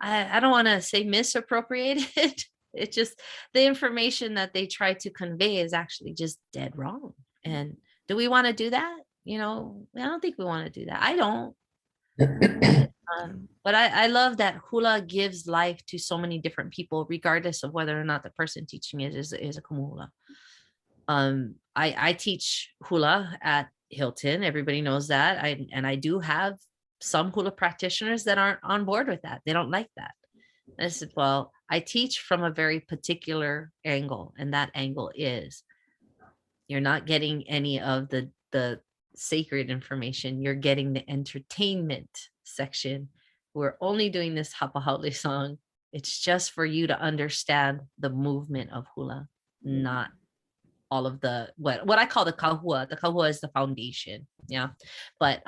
G: I don't want to say misappropriated. It's just the information that they try to convey is actually just dead wrong. And do we want to do that? I don't think we want to do that. I don't. But I love that hula gives life to so many different people, regardless of whether or not the person teaching it is a kumuhula. I teach hula at Hilton. Everybody knows that. I do have some hula practitioners that aren't on board with that. They don't like that. And I said, well, I teach from a very particular angle, and that angle is you're not getting any of the sacred information. You're getting the entertainment section. We're only doing this hapa haole song. It's just for you to understand the movement of hula, not all of the what I call the kahua. The kahua is the foundation. Yeah. But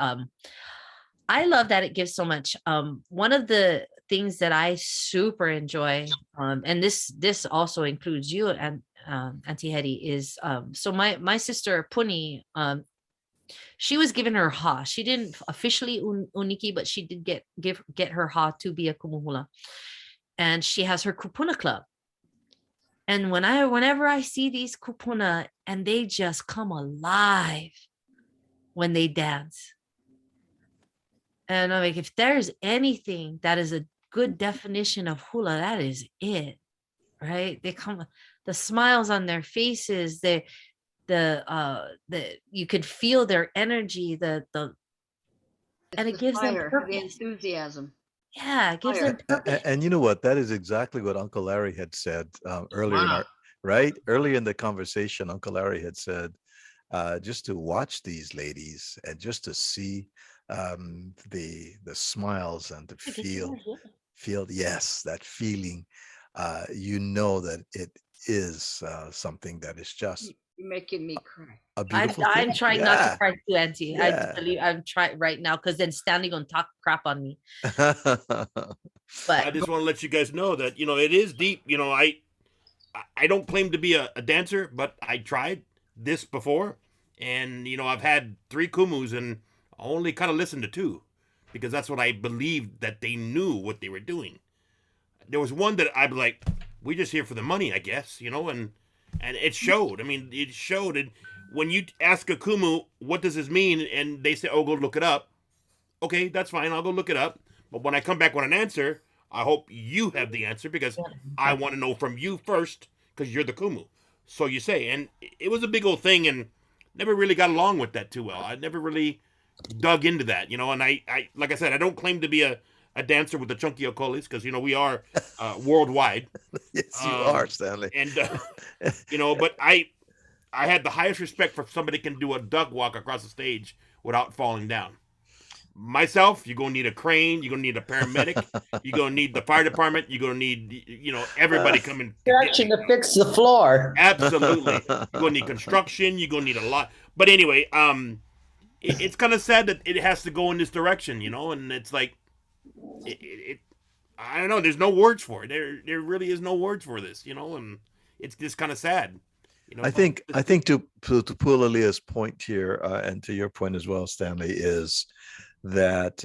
G: I love that it gives so much. One of the things that I super enjoy, and this also includes you and Auntie Hetty, is so my sister Puni, she was given her ha. She didn't officially uniki, but she did get her ha to be a kumuhula, and she has her kupuna club. And whenever I see these kupuna, and they just come alive when they dance, and I'm like, if there's anything that is a good definition of hula, that is it, right? They come, the smiles on their faces, you could feel their energy, and it gives them purpose.
E: The enthusiasm.
G: Yeah, it gives them purpose.
A: And you know what? That is exactly what Uncle Larry had said earlier early in the conversation. Uncle Larry had said, just to watch these ladies and just to see the smiles and to feel yes, that feeling, that it is something that is just
E: You're making me cry.
A: a beautiful
G: I'm
A: thing.
G: trying not to cry too, Auntie.
A: Yeah.
G: I believe I'm trying right now, because then Stanley gonna talk crap on me. But
B: I just want to let you guys know that it is deep. I don't claim to be a dancer, but I tried this before, and I've had 3 kumus and I only kind of listened to 2, because that's what I believed, that they knew what they were doing. There was one that I'd be like, we just here for the money, I guess, and it showed. I mean, it showed. And when you ask a kumu, what does this mean? And they say, oh, go look it up. Okay, that's fine. I'll go look it up. But when I come back with an answer, I hope you have the answer, because I want to know from you first, because you're the kumu. So you say. And it was a big old thing, and never really got along with that too well. I never really dug into that, and I like I said, I don't claim to be a dancer with the chunky okolis, because we are worldwide,
A: Yes, you are, Stanley.
B: And but I had the highest respect for somebody who can do a duck walk across the stage without falling down. Myself, you're gonna need a crane, you're gonna need a paramedic, you're gonna need the fire department, you're gonna need everybody coming
I: to fix the floor.
B: Absolutely. You're gonna need construction, you're gonna need a lot. But anyway, it's kind of sad that it has to go in this direction, and it's like I don't know, there's no words for it. There really is no words for this, and it's just kind of sad.
A: I think to Pulalia's point here, and to your point as well, Stanley, is that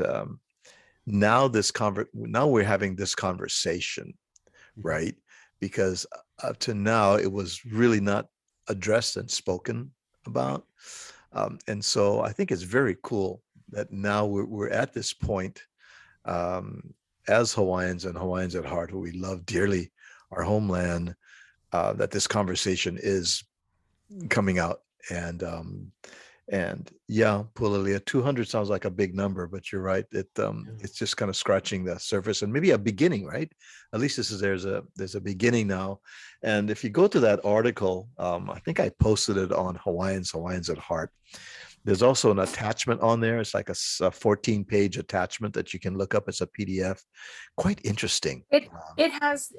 A: now we're having this conversation, right? Because up to now it was really not addressed and spoken about, and so I think it's very cool that now we're at this point, as Hawaiians and Hawaiians at heart, who we love dearly our homeland, that this conversation is coming out. And yeah, Pulalia, 200 sounds like a big number, but you're right. It's just kind of scratching the surface and maybe a beginning, right? At least there's a beginning now. And if you go to that article, I think I posted it on Hawaiians at Heart. There's also an attachment on there. It's like a 14-page attachment that you can look up. It's a PDF. Quite interesting.
J: It has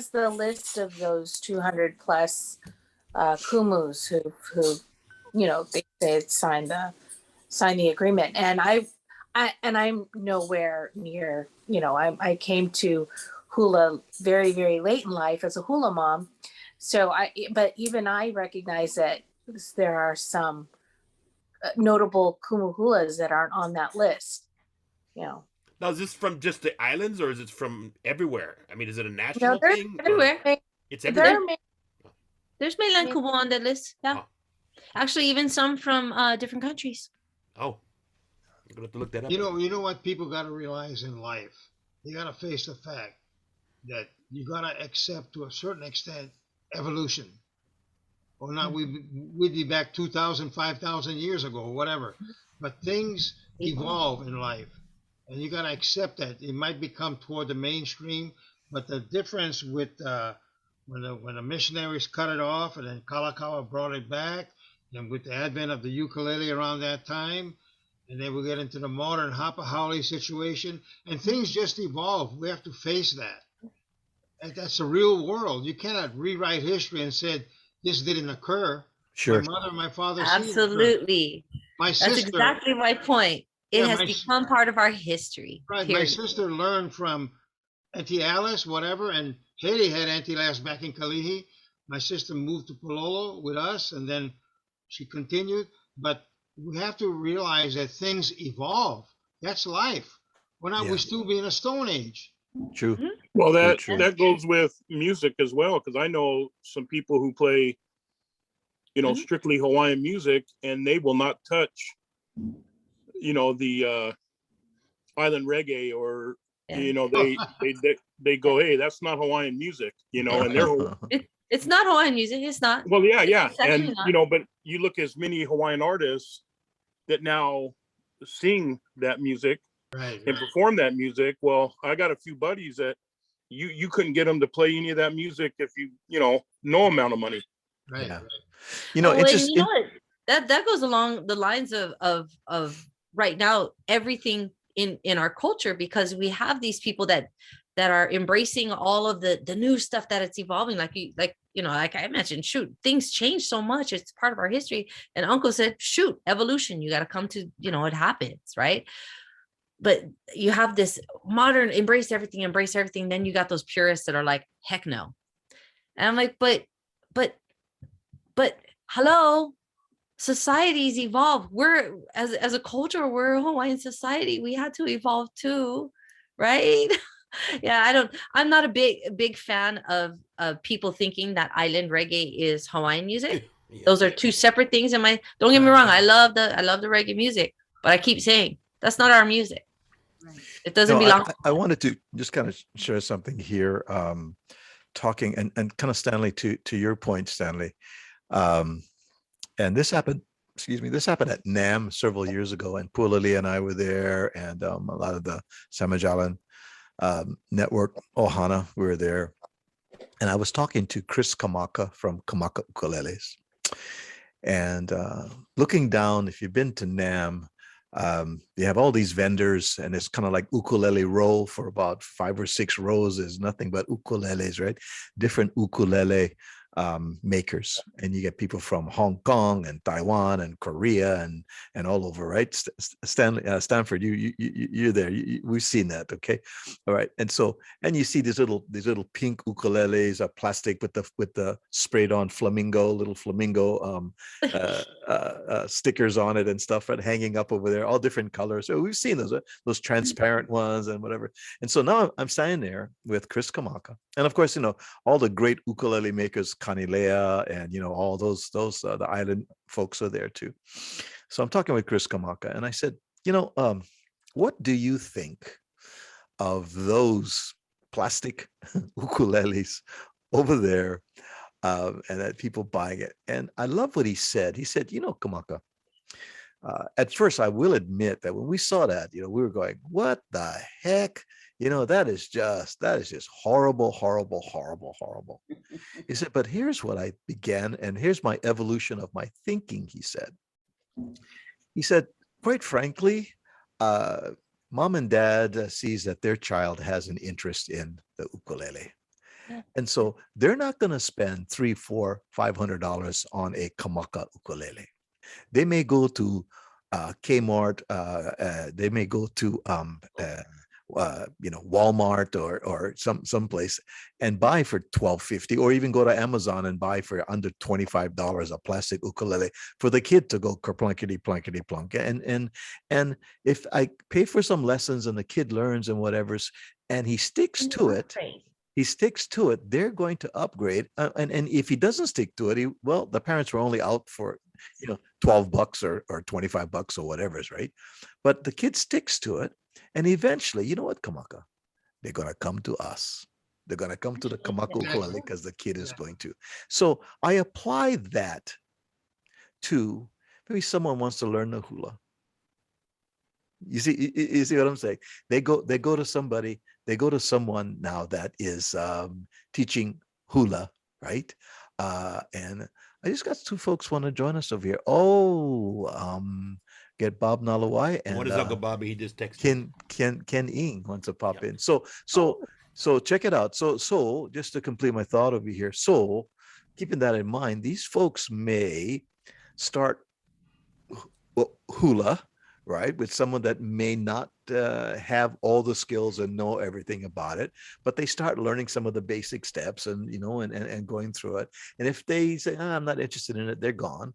J: the list of those 200 plus kumus who they said signed the agreement, and I'm nowhere near. I came to Hula very, very late in life as a Hula mom, but even I recognize that there are some notable kumu hulas that aren't on that list.
B: Now, is this from just the islands, or is it from everywhere? I mean, is it a national thing?
G: Everywhere.
B: It's everywhere.
G: There's mainland kumu on that list. Yeah. Oh. Actually, even some from different countries.
B: Oh, you're gonna have to look that up.
C: You know what people got to realize in life? You got to face the fact that you got to accept, to a certain extent, evolution. Or not, we'd be back 2,000, 5,000 years ago, or whatever. But things evolve in life, and you got to accept that. It might become toward the mainstream, but the difference with when the missionaries cut it off, and then Kalakaua brought it back, and with the advent of the ukulele around that time, and then we get into the modern hapa haole situation, and things just evolve. We have to face that. And that's the real world. You cannot rewrite history and say this didn't occur.
A: Sure.
C: My mother and my father.
G: Absolutely. That's exactly my point. It has become part of our history.
C: Right.
G: Period.
C: My sister learned from Auntie Alice, whatever, and Haiti had Auntie Alice back in Kalihi. My sister moved to Pololo with us, and then she continued. But we have to realize that things evolve. That's life. We'll still be in a stone age.
A: True.
J: Mm-hmm.
D: Well, that goes with music as well, because I know some people who play, strictly Hawaiian music, and they will not touch, the island reggae, or they go, hey, that's not Hawaiian music, and they're
G: it's not Hawaiian music. It's not.
D: Well, yeah, and but you look as many Hawaiian artists that now sing that music.
C: Right.
D: And perform that music. Well, I got a few buddies that you couldn't get them to play any of that music if no amount of money.
C: Right.
A: Yeah. It's just
G: what? That goes along the lines of right now everything in our culture, because we have these people that are embracing all of the new stuff that it's evolving. Like I mentioned, shoot, things change so much. It's part of our history. And Uncle said, shoot, evolution. You got to come to it happens, right? But you have this modern embrace everything. Then you got those purists that are like, heck no. And I'm like, but hello, societies evolve. We're as a culture, we're a Hawaiian society. We had to evolve too, right? Yeah, I'm not a big fan of people thinking that island reggae is Hawaiian music. Those are two separate things. Don't get me wrong, I love the reggae music, but I keep saying that's not our music. It doesn't belong.
A: I wanted to just kind of share something here, talking and kind of Stanley, to your point, Stanley. And this happened at NAM several years ago, and Pulali and I were there, and a lot of the Samajalan network, ohana, we were there. And I was talking to Chris Kamaka from Kamaka Ukuleles. And looking down, if you've been to NAM, you have all these vendors, and it's kind of like ukulele row. For about 5 or 6 rows is nothing but ukuleles, right? Different ukulele makers, and you get people from Hong Kong and Taiwan and Korea and all over, right? Stanford, you're there. We've seen that, okay? All right, and you see these little pink ukuleles, plastic with the sprayed on little flamingo stickers on it and stuff, right, hanging up over there, all different colors. So we've seen those transparent ones and whatever. And so now I'm standing there with Chris Kamaka, and of course, all the great ukulele makers, Kanilea, and all those the island folks are there too. So I'm talking with Chris Kamaka, and I said, what do you think of those plastic ukuleles over there, and that people buying it? And I love what he said. He said, Kamaka, at first I will admit that when we saw that, we were going, what the heck? That is just horrible, horrible, horrible, horrible. He said, but here's what I began, and here's my evolution of my thinking, he said, quite frankly, mom and dad sees that their child has an interest in the ukulele. Yeah. And so they're not going to spend $300, $400, $500 on a Kamaka ukulele. They may go to Kmart, they may go to Walmart or some place and buy for $12.50, or even go to Amazon and buy for under $25 a plastic ukulele for the kid to go kerplunkety plunkety plunk. And if I pay for some lessons and the kid learns and whatever's, and he sticks to it, they're going to upgrade. And if he doesn't stick to it, the parents were only out for $12 or $25 or whatever's, right? But the kid sticks to it. And eventually, you know what, Kamaka? They're going to come to us. They're going to come to the Kamaka ukulele because the kid is going to. So I apply that to maybe someone wants to learn the hula. You see what I'm saying? They go to somebody, they go to someone now that is teaching hula, right? And I just got 2 folks want to join us over here. Get Bob Nalawai and
B: what is Uncle Bobby? He just texted
A: Ken Ing wants to pop in. So check it out. So just to complete my thought over here. So keeping that in mind, these folks may start hula, right, with someone that may not have all the skills and know everything about it, but they start learning some of the basic steps and and going through it. And if they say, I'm not interested in it, they're gone.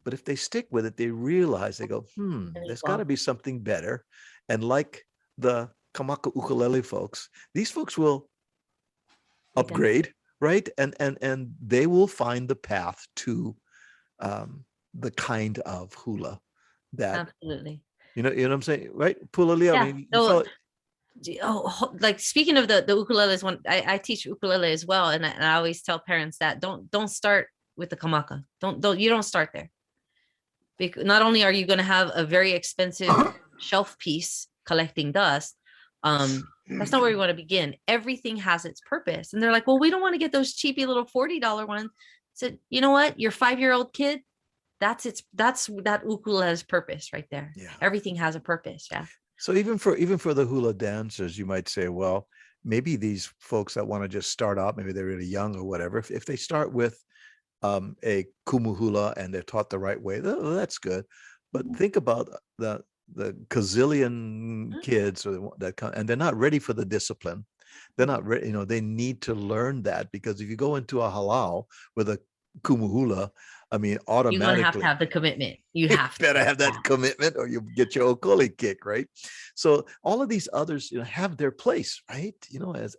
A: But if they stick with it, they realize, they go, there's got to be something better. And like the Kamaka ukulele folks, these folks will upgrade, right? And they will find the path to the kind of hula that
G: absolutely.
A: You know what I'm saying, right? Pulalia.
G: Yeah.
A: I mean,
G: like speaking of the ukuleles, one I teach ukulele as well, and I always tell parents that don't start with the Kamaka. You don't start there. Because not only are you going to have a very expensive shelf piece collecting dust, that's not where you want to begin. Everything has its purpose. And they're like, well, we don't want to get those cheapy little $40 ones. So you know what? Your 5-year-old kid, that's that ukulele's purpose right there.
A: Yeah.
G: Everything has a purpose. Yeah.
A: So even for the hula dancers, you might say, well, maybe these folks that want to just start out, maybe they're really young or whatever. If they start with a kumu hula and they're taught the right way, that's good. But think about the gazillion kids that come, and they're not ready for the discipline. They're not ready. They need to learn that, because if you go into a halau with a kumu hula, I mean, automatically
G: you're gonna have the commitment. You have
A: to better have that commitment, or you get your okoli kick, right? So all of these others, have their place, right?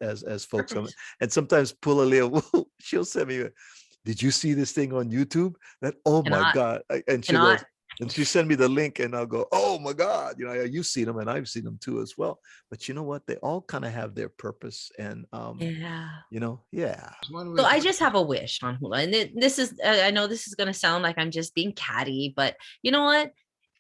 A: As folks, and sometimes Pulalia, she'll send me, did you see this thing on YouTube? That, oh my God. And she goes, and she sent me the link, and I'll go, oh my God, you've seen them and I've seen them too as well. But you know what? They all kind of have their purpose. And, yeah.
G: So I just have a wish on hula. And this is, I know this is going to sound like I'm just being catty, but you know what?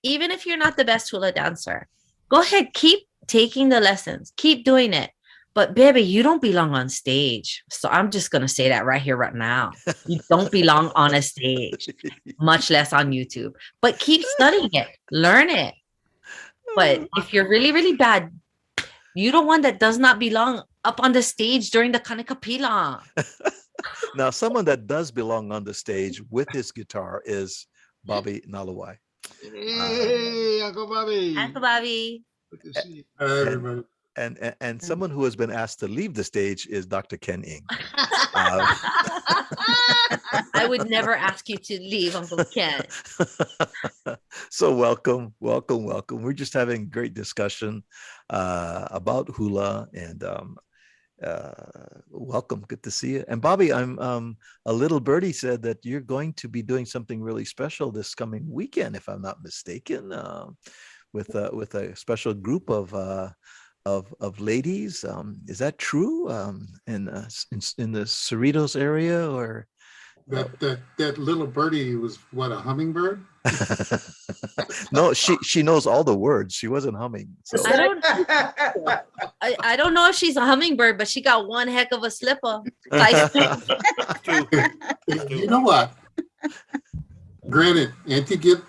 G: Even if you're not the best hula dancer, go ahead, keep taking the lessons, keep doing it. But baby, you don't belong on stage. So I'm just gonna say that right here, right now. You don't belong on a stage, much less on YouTube. But keep studying it, learn it. But if you're really, really bad, you're the one that does not belong up on the stage during the Kanekapila.
A: Now, someone that does belong on the stage with his guitar is Bobby Nalawai.
C: Hey, Uncle Bobby.
G: Uncle Bobby.
C: Good to see you.
O: Hi, everybody.
A: And someone who has been asked to leave the stage is Dr. Ken Ing.
G: I would never ask you to leave, Uncle Ken.
A: So welcome. We're just having a great discussion about hula, and welcome. Good to see you. And Bobby, I'm a little birdie said that you're going to be doing something really special this coming weekend, if I'm not mistaken, with a special group of ladies. Is that true? In the Cerritos area, or
O: That little birdie was what, a hummingbird?
A: no, she knows all the words. She wasn't humming. So.
G: I don't know if she's a hummingbird, but she got one heck of a slipper.
O: You know what? Granted, Auntie get,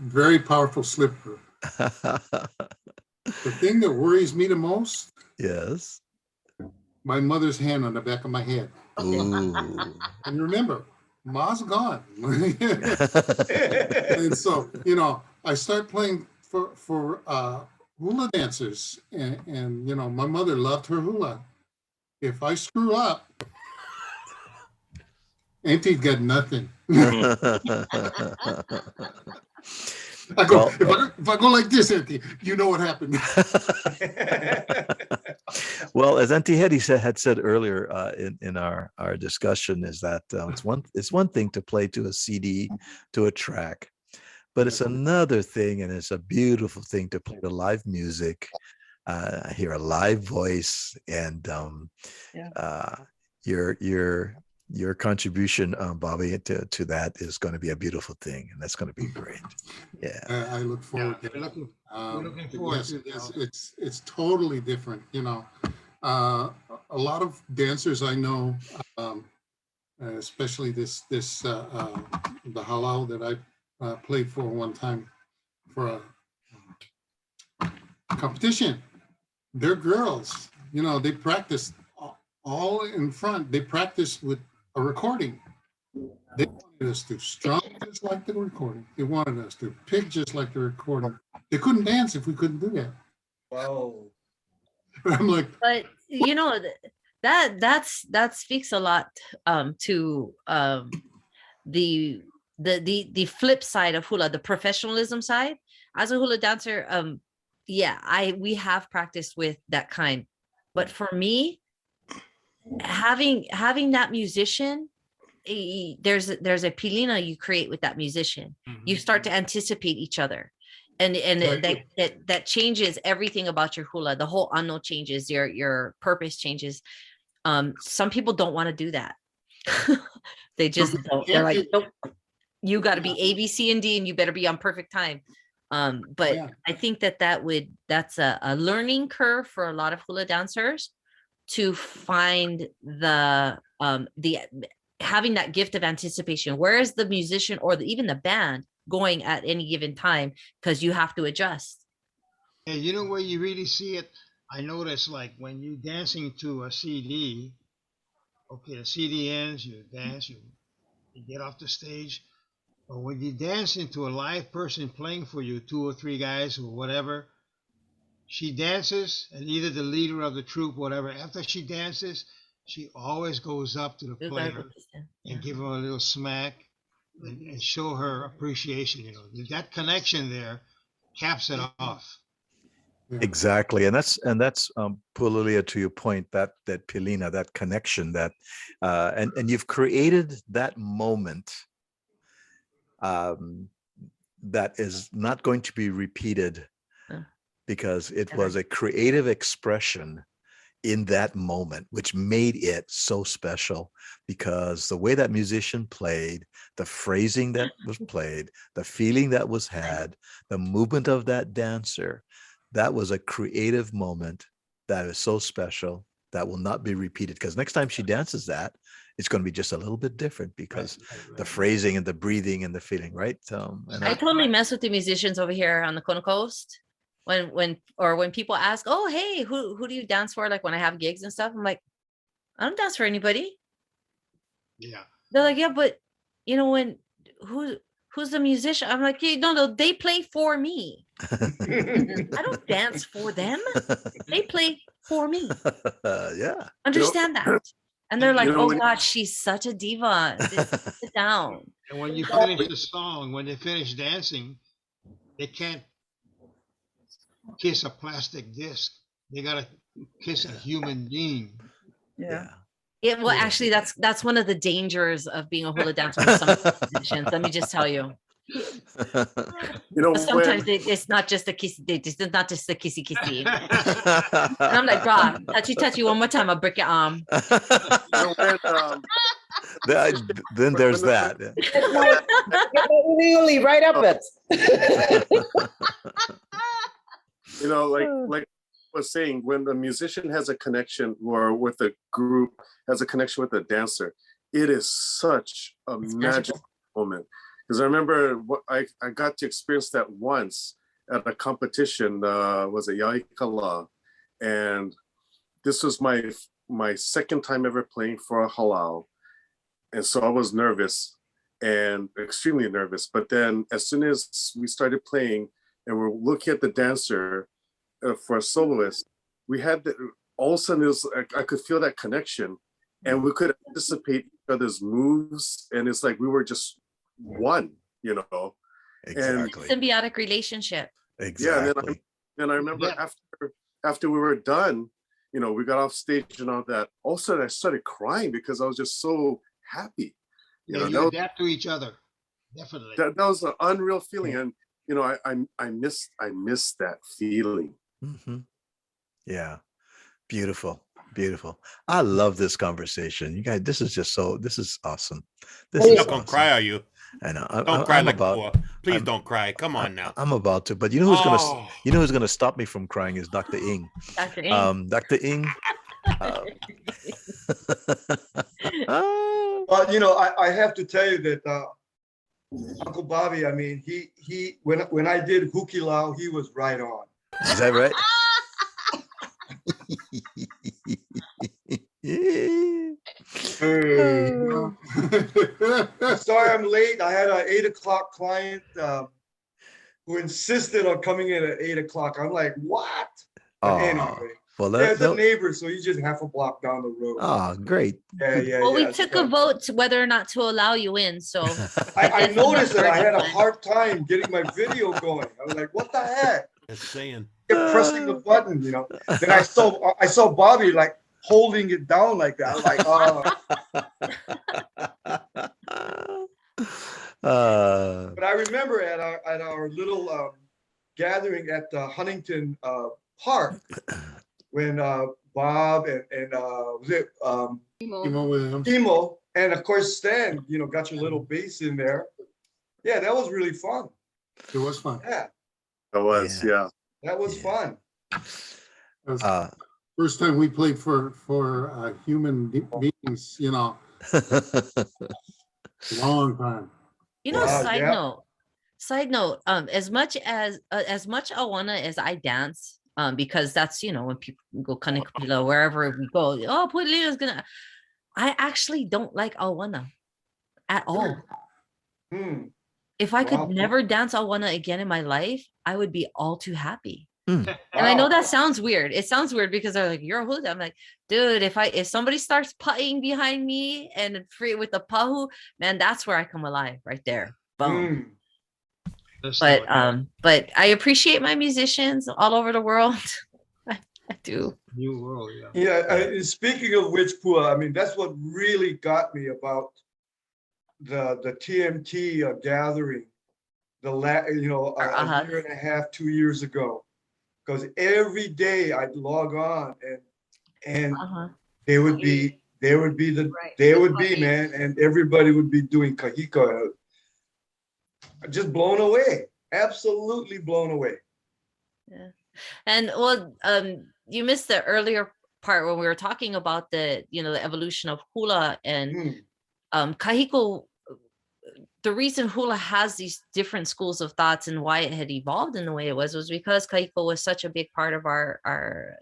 O: very powerful slipper. The thing that worries me the most,
A: yes,
O: my mother's hand on the back of my head.
A: Ooh.
O: And remember, Ma's gone. And so, I start playing for hula dancers, and my mother loved her hula. If I screw up, Auntie's got nothing. If I go like this, Auntie, you know what happened.
A: Well, as Auntie Hetty had said earlier in our discussion, is that it's one thing to play to a CD, to a track, but it's another thing, and it's a beautiful thing to play to live music, hear a live voice, and your contribution, Bobby, to that is going to be a beautiful thing, and that's going to be great. Yeah,
O: I look forward to it.
C: We're looking forward to it.
O: It's totally different. A lot of dancers I know, especially the halau that I played for one time for a competition. They're girls. They practice all in front. They practice with a recording. They wanted us to strum just like the recording. They wanted us to pick just like the recording. They couldn't dance if we couldn't do that.
C: Wow.
O: I'm like,
G: but that speaks a lot to the flip side of hula, the professionalism side. As a hula dancer, we have practiced with that kind, but for me, having that musician, there's a pilina you create with that musician. Mm-hmm. You start to anticipate each other, and that changes everything about your hula. The whole ano changes, your purpose changes. Some people don't want to do that. They just don't. They're like, nope, you got to be A, B, C, and D, and you better be on perfect time. But I think that's a learning curve for a lot of hula dancers, to find the having that gift of anticipation. Where is the musician or even the band going at any given time? Because you have to adjust.
C: Yeah, where you really see it? I notice, like, when you're dancing to a CD, okay, the CD ends, you dance, you get off the stage. But when you dance into a live person playing for you, 2 or 3 guys or whatever, she dances, and either the leader of the troupe, whatever, after she dances, she always goes up to the player and give him a little smack and show her appreciation. That connection there caps it off.
A: Exactly, and that's Pululia, to your point, that pilina, that connection, that and you've created that moment that is not going to be repeated, because it was a creative expression in that moment, which made it so special, because the way that musician played, the phrasing that was played, the feeling that was had, the movement of that dancer, that was a creative moment that is so special. that will not be repeated, because next time she dances that, it's going to be just a little bit different because the phrasing and the breathing and the feeling, right? And
G: I totally mess with the musicians over here on the Kona Coast. When people ask, oh, hey, who do you dance for? Like when I have gigs and stuff, I'm like, I don't dance for anybody.
C: Yeah.
G: They're like, yeah, but you know, who's the musician? I'm like, yeah, no, they play for me. I don't dance for them. They play for me.
A: Yeah.
G: Understand that. And they're like, oh
K: when-
G: God, she's such a diva. Just sit down.
C: And when you finish the song, when they finish dancing, they can't kiss a plastic disc. They gotta kiss a human being.
H: Yeah.
G: Yeah, well, actually, that's one of the dangers of being a hula dancer with some musicians. Let me just tell you. Sometimes it's not just a kissy. It's not just the kissy kissy. And I'm like, brah, touchy one more time, I'll break your arm.
A: Then there's that.
I: Really right up it.
K: Like I was saying, when the musician has a connection or with a group has a connection with a dancer, it is such a magical moment. Because I remember I got to experience that once at a competition, was it Yaikala? And this was my second time ever playing for a halau. And so I was nervous and extremely nervous. But then as soon as we started playing and we're looking at the dancer for a soloist, we had all of a sudden I could feel that connection and we could anticipate each other's moves. And it's like we were just one,
A: Exactly.
G: Symbiotic relationship.
A: Exactly.
K: Yeah, and I remember after we were done, we got off stage and all that. All of a sudden I started crying because I was just so happy.
C: You adapt to each other. Definitely.
K: That was an unreal feeling. And I miss that feeling.
A: Mm-hmm. Yeah. Beautiful. I love this conversation. You guys, this is awesome.
B: You're not gonna cry, are you?
A: I know.
B: Don't cry like before. Please don't cry. Come on now.
A: I'm about to, but you know who's gonna stop me from crying is Dr. Ing.
G: Dr. Ing.
A: Dr. Ing.
P: Well, I have to tell you that Uncle Bobby, I mean, he when I did Hukilau, he was right on.
A: Is that right?
P: Sorry I'm late. I had an 8 o'clock client who insisted on coming in at 8 o'clock. I'm like, what? Anyway,
A: well,
P: there's a neighbor, so he's just half a block down the road.
A: Oh, great.
P: Yeah.
G: Well, we took a vote whether or not to allow you in. So
P: I noticed that I had a hard time getting my video going. I was like, what the heck?
B: Just saying.
P: Kept pressing the button, Then I saw Bobby like holding it down like that. I was like, oh. But I remember at our little gathering at the Huntington Park when Bob and was it Timo and of course Stan, got your little bass in there. Yeah, that was really fun.
O: It was fun.
P: Yeah.
K: It was, yeah.
P: That was fun.
O: First time we played for human beings, long time.
G: Side note, as much Awana as I dance, because that's, when people go Kanikapila, wherever we go, oh, Pulila's gonna, I actually don't like Awana at all. If I could never dance Awana again in my life, I would be all too happy. And I know that sounds weird. It sounds weird because they're like, you're a hula. I'm like, dude, if somebody starts putting behind me and free with the pahu, man, that's where I come alive right there. Boom. But I appreciate my musicians all over the world. I do.
C: New world,
P: Yeah. Speaking of which, Pua, I mean, that's what really got me about the TMT gathering, a year and a half, 2 years ago, because every day I'd log on and they would be man, and everybody would be doing kahika. Just blown away, absolutely blown away.
G: Yeah, and well, you missed the earlier part when we were talking about the, the evolution of hula and kahiko, the reason hula has these different schools of thoughts and why it had evolved in the way it was because kahiko was such a big part of our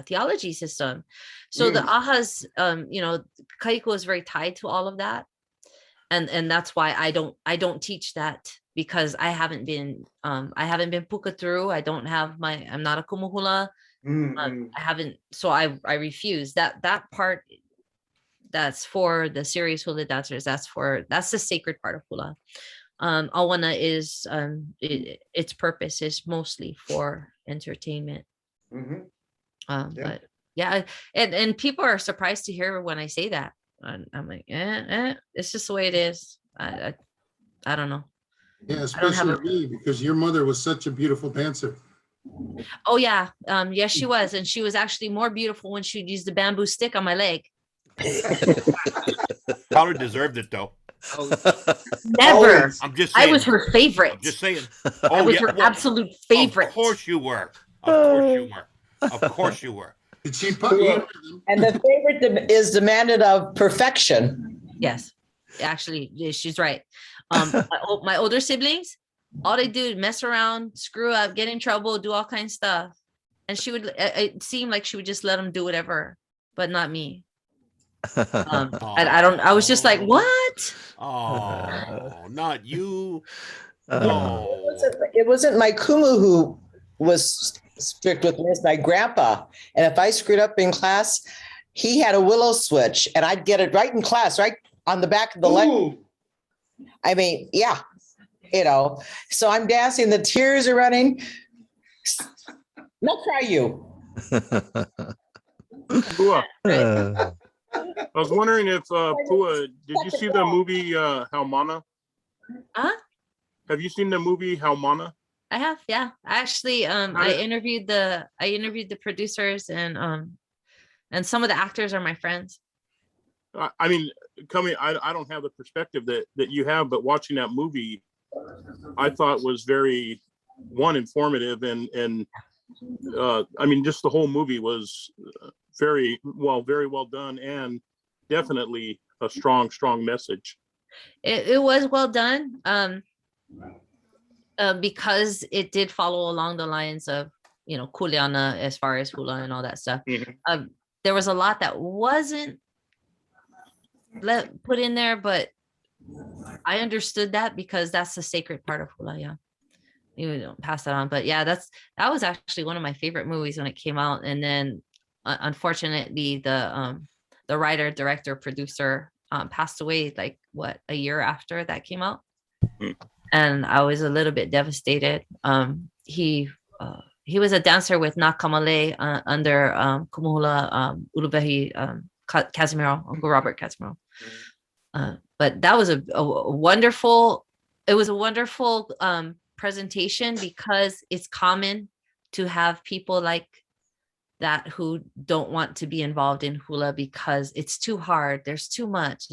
G: theology system. So the ahas, kahiko is very tied to all of that. And that's why I don't teach that, because I haven't been puka through. I'm not a kumuhula. I haven't, so I refuse that part. That's for the serious hula dancers. That's the sacred part of hula. Awana is its purpose is mostly for entertainment. But yeah, and people are surprised to hear when I say that. I'm like, it's just the way it is. I don't know.
O: Yeah, especially me, because your mother was such a beautiful dancer.
G: Oh yeah, yes she was, and she was actually more beautiful when she'd use the bamboo stick on my leg.
B: Probably deserved it though.
G: Never.
B: I'm just saying.
G: I was her favorite.
B: I'm just saying.
G: I was her absolute favorite.
B: Of course you were. Of course you were. Of course you were.
O: Did she put you?
I: And the favorite is demanded of perfection.
G: Yes, actually, she's right. My older siblings, all they do is mess around, screw up, get in trouble, do all kinds of stuff, and she would. It seemed like she would just let them do whatever, but not me. I don't. I was just like, what?
B: Oh, not you.
I: No. It wasn't my kumu who was strict with me. It's my grandpa. And if I screwed up in class, he had a willow switch, and I'd get it right in class, right on the back of the leg. I mean, yeah, So I'm dancing. The tears are running. No, cry you.
D: I was wondering if Pua, did you see the movie Haumana? Have you seen the movie Haumana?
G: I have, yeah. Actually, I interviewed the producers and some of the actors are my friends.
D: I mean, I don't have the perspective that you have, but watching that movie, I thought was very informative and I mean, just the whole movie was very well done, and definitely a strong message.
G: It was well done, because it did follow along the lines of kuleana as far as hula and all that stuff. There was a lot that wasn't put in there, but I understood that because that's the sacred part of hula. Yeah, you don't pass that on, but yeah, that was actually one of my favorite movies when it came out. And then unfortunately the writer, director, producer passed away like a year after that came out. And I was a little bit devastated. He was a dancer with Nakamale under Kumuhula Ulubehi Casimiro, Uncle Robert Casimiro. But that was a wonderful presentation, because it's common to have people like that who don't want to be involved in hula because it's too hard, there's too much.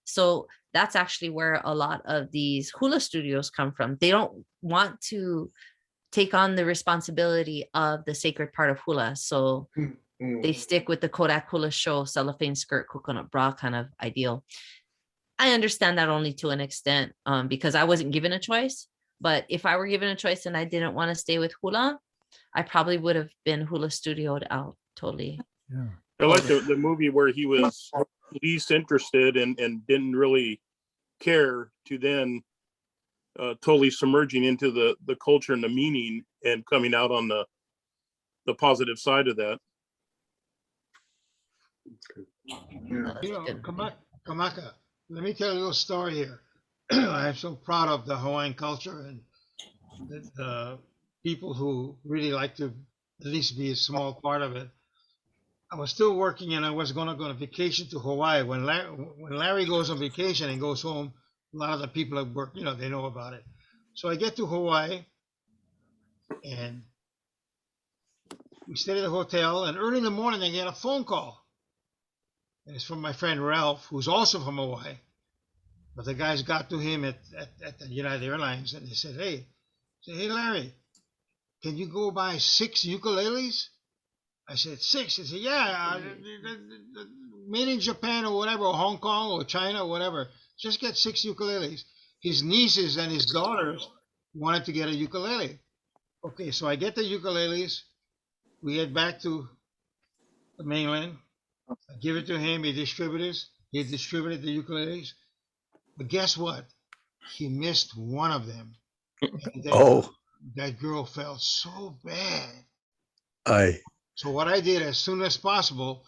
G: So that's actually where a lot of these hula studios come from. They don't want to take on the responsibility of the sacred part of hula. So they stick with the Kodak Hula show, cellophane skirt, coconut bra kind of ideal. I understand that only to an extent, because I wasn't given a choice. But if I were given a choice and I didn't want to stay with hula, I probably would have been hula studioed out totally.
D: Yeah. I like the movie where he was least interested and didn't really care, to then totally submerging into the culture and the meaning and coming out on the positive side of that.
C: Kamaka, let me tell you a little story here. I'm so proud of the Hawaiian culture and the people who really like to at least be a small part of it. I was still working and I was going to go on vacation to Hawaii. When Larry goes on vacation and goes home, a lot of the people at work, they know about it. So I get to Hawaii and we stayed at the hotel, and early in the morning I get a phone call. And it's from my friend Ralph, who's also from Hawaii. But the guys got to him at the United Airlines and they said, hey Larry, can you go buy 6 ukuleles? I said, 6. He said, yeah, made in Japan or whatever, or Hong Kong or China or whatever. Just get 6 ukuleles. His nieces and his daughters wanted to get a ukulele. Okay, so I get the ukuleles. We head back to the mainland. I give it to him. He distributed the ukuleles. But guess what? He missed one of them. And that girl felt so bad. So what I did, as soon as possible,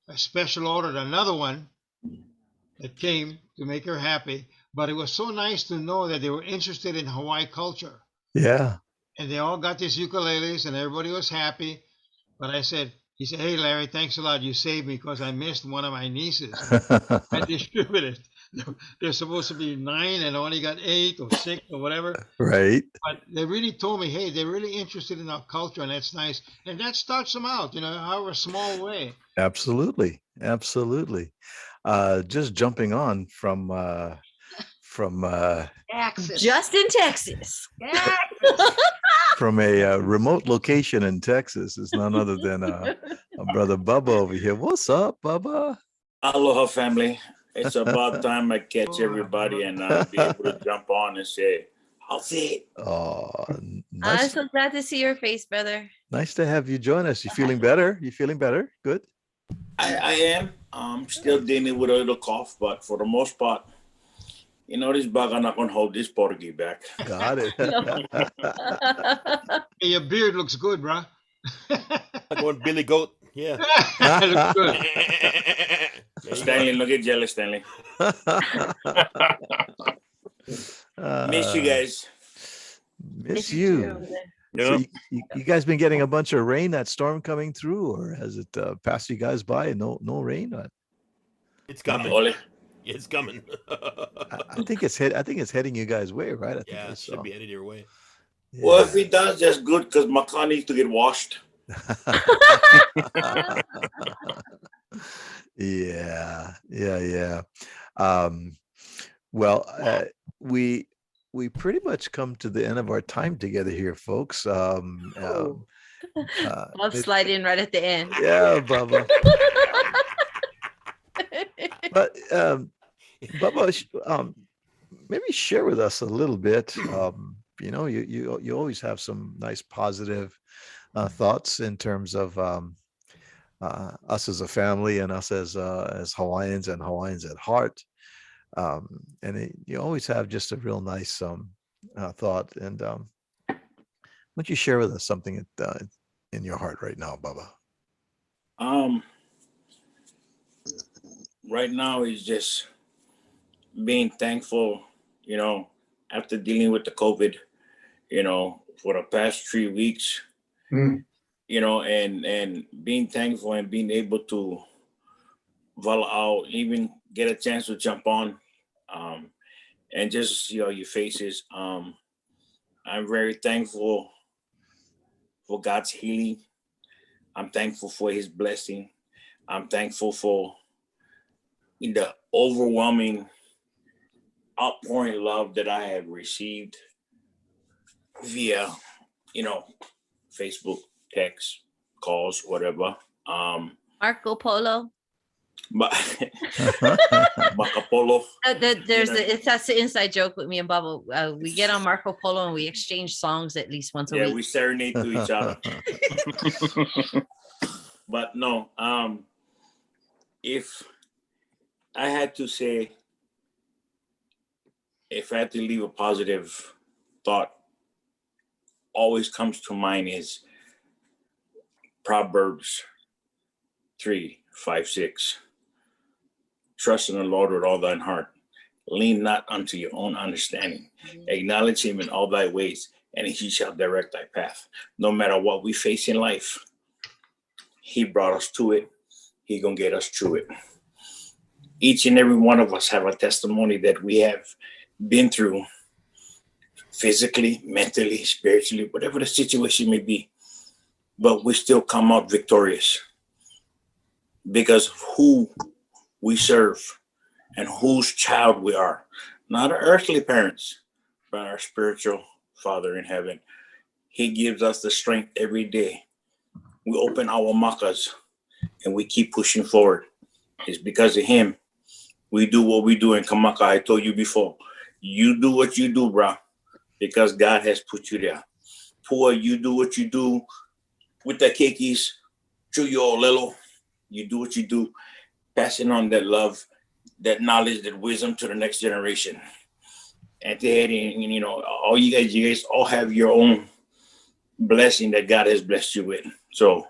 C: I special ordered another one that came to make her happy. But it was so nice to know that they were interested in Hawaii culture.
A: Yeah.
C: And they all got these ukuleles and everybody was happy. But he said, hey, Larry, thanks a lot. You saved me because I missed one of my nieces. I distributed. They're supposed to be 9 and only got 8 or 6 or whatever.
A: Right.
C: But they really told me, hey, they're really interested in our culture, and that's nice. And that starts them out, however small way.
A: Absolutely. Absolutely. Just jumping on from
E: Texas.
G: Just in Texas.
A: from a remote location in Texas is none other than our brother Bubba over here. What's up, Bubba?
Q: Aloha family. It's about time I catch everybody and be able to jump on and say, how's it?
A: Oh,
G: I'm
A: nice.
G: so glad to see your face, brother.
A: Nice to have you join us. You feeling better? You feeling better? Good.
Q: I am. I'm still dealing with a little cough, but for the most part, this bug are not going to hold this Portuguese back.
A: Got it.
C: Hey, your beard looks good, bro.
B: Like going Billy Goat. Yeah.
C: Looks good.
Q: Stanley, don't get jealous, Stanley. Miss you guys.
A: Miss you. So you guys been getting a bunch of rain, that storm coming through, or has it passed you guys by? No rain?
B: It's coming.
Q: Ole.
B: It's coming.
A: I think it's heading you guys' way, right? I think
B: Yeah, it should be headed your way.
A: Yeah.
Q: Well, if it does, that's good because my car needs to get washed.
A: Yeah. Well, we pretty much come to the end of our time together here, folks.
G: Love slide in right at the end.
A: Yeah, Bubba. But Bubba, maybe share with us a little bit. You always have some nice positive thoughts in terms of us as a family and us as Hawaiians and Hawaiians at heart. You always have just a real nice thought. And why don't you share with us something in your heart right now, Bubba?
Q: Right now is just being thankful, after dealing with the COVID, for the past 3 weeks, and being thankful and being able to even get a chance to jump on and just see all your faces. I'm very thankful for God's healing. I'm thankful for his blessing. I'm thankful for the overwhelming outpouring love that I have received via, Facebook, text, calls, whatever.
G: Marco Polo.
Q: Marco Polo.
G: That's the inside joke with me and Bubba. We get on Marco Polo and we exchange songs at least once a week.
Q: Yeah, we serenade to each other. But no, if I had to leave a positive thought, always comes to mind is Proverbs 3:5-6. Trust in the Lord with all thine heart. Lean not unto your own understanding. Acknowledge him in all thy ways, and he shall direct thy path. No matter what we face in life, he brought us to it. He gonna get us through it. Each and every one of us have a testimony that we have been through physically, mentally, spiritually, whatever the situation may be, but we still come out victorious because who we serve and whose child we are, not our earthly parents, but our spiritual Father in heaven. He gives us the strength every day we open our makas and we keep pushing forward. It's because of him. We do what we do in Kamaka. I told you before. You do what you do, bro, because God has put you there. Poor, you do what you do with the keikis, chuyo lelo. You do what you do, passing on that love, that knowledge, that wisdom to the next generation. And you know, all you guys all have your own blessing that God has blessed you with. So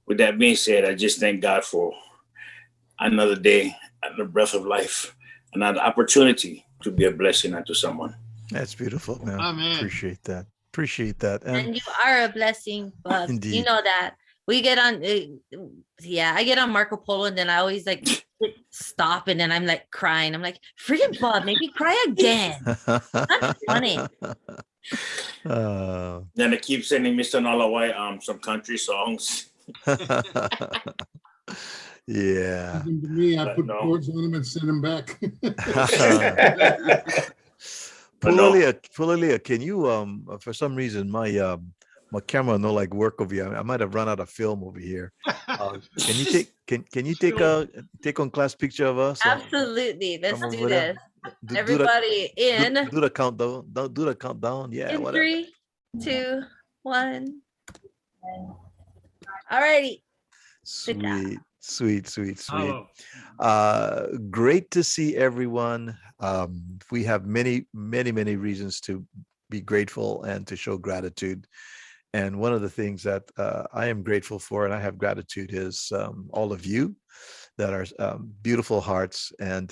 Q: with that being said, I just thank God for another day, another breath of life, another opportunity to be a blessing unto someone.
A: That's beautiful, man.
C: Amen.
A: Appreciate that. Appreciate that.
G: And you are a blessing, Bubs. You
A: Indeed.
G: know that. We get on, I get on Marco Polo and then I always like stop and then I'm like crying. I'm like, freaking Bob, make me cry again. That's funny.
Q: Then I keep sending Mr. Nalawai some country songs.
A: Yeah.
O: Send them to me, I
Q: But
O: put
Q: no.
O: chords on them and send them back.
A: Pulilia, can you for some reason my camera no like work over here. I might have run out of film over here. Can you take on class picture of us?
G: Absolutely. Let's
A: Come
G: do
A: over there.
G: this. Everybody in.
A: Do the countdown. Don't do the countdown. Yeah,
G: In
A: whatever.
G: 3, 2, 1. Alrighty.
A: Sweet.
C: Oh.
A: Great to see everyone. We have many reasons to be grateful and to show gratitude. And one of the things that I am grateful for and I have gratitude is all of you that are beautiful hearts. And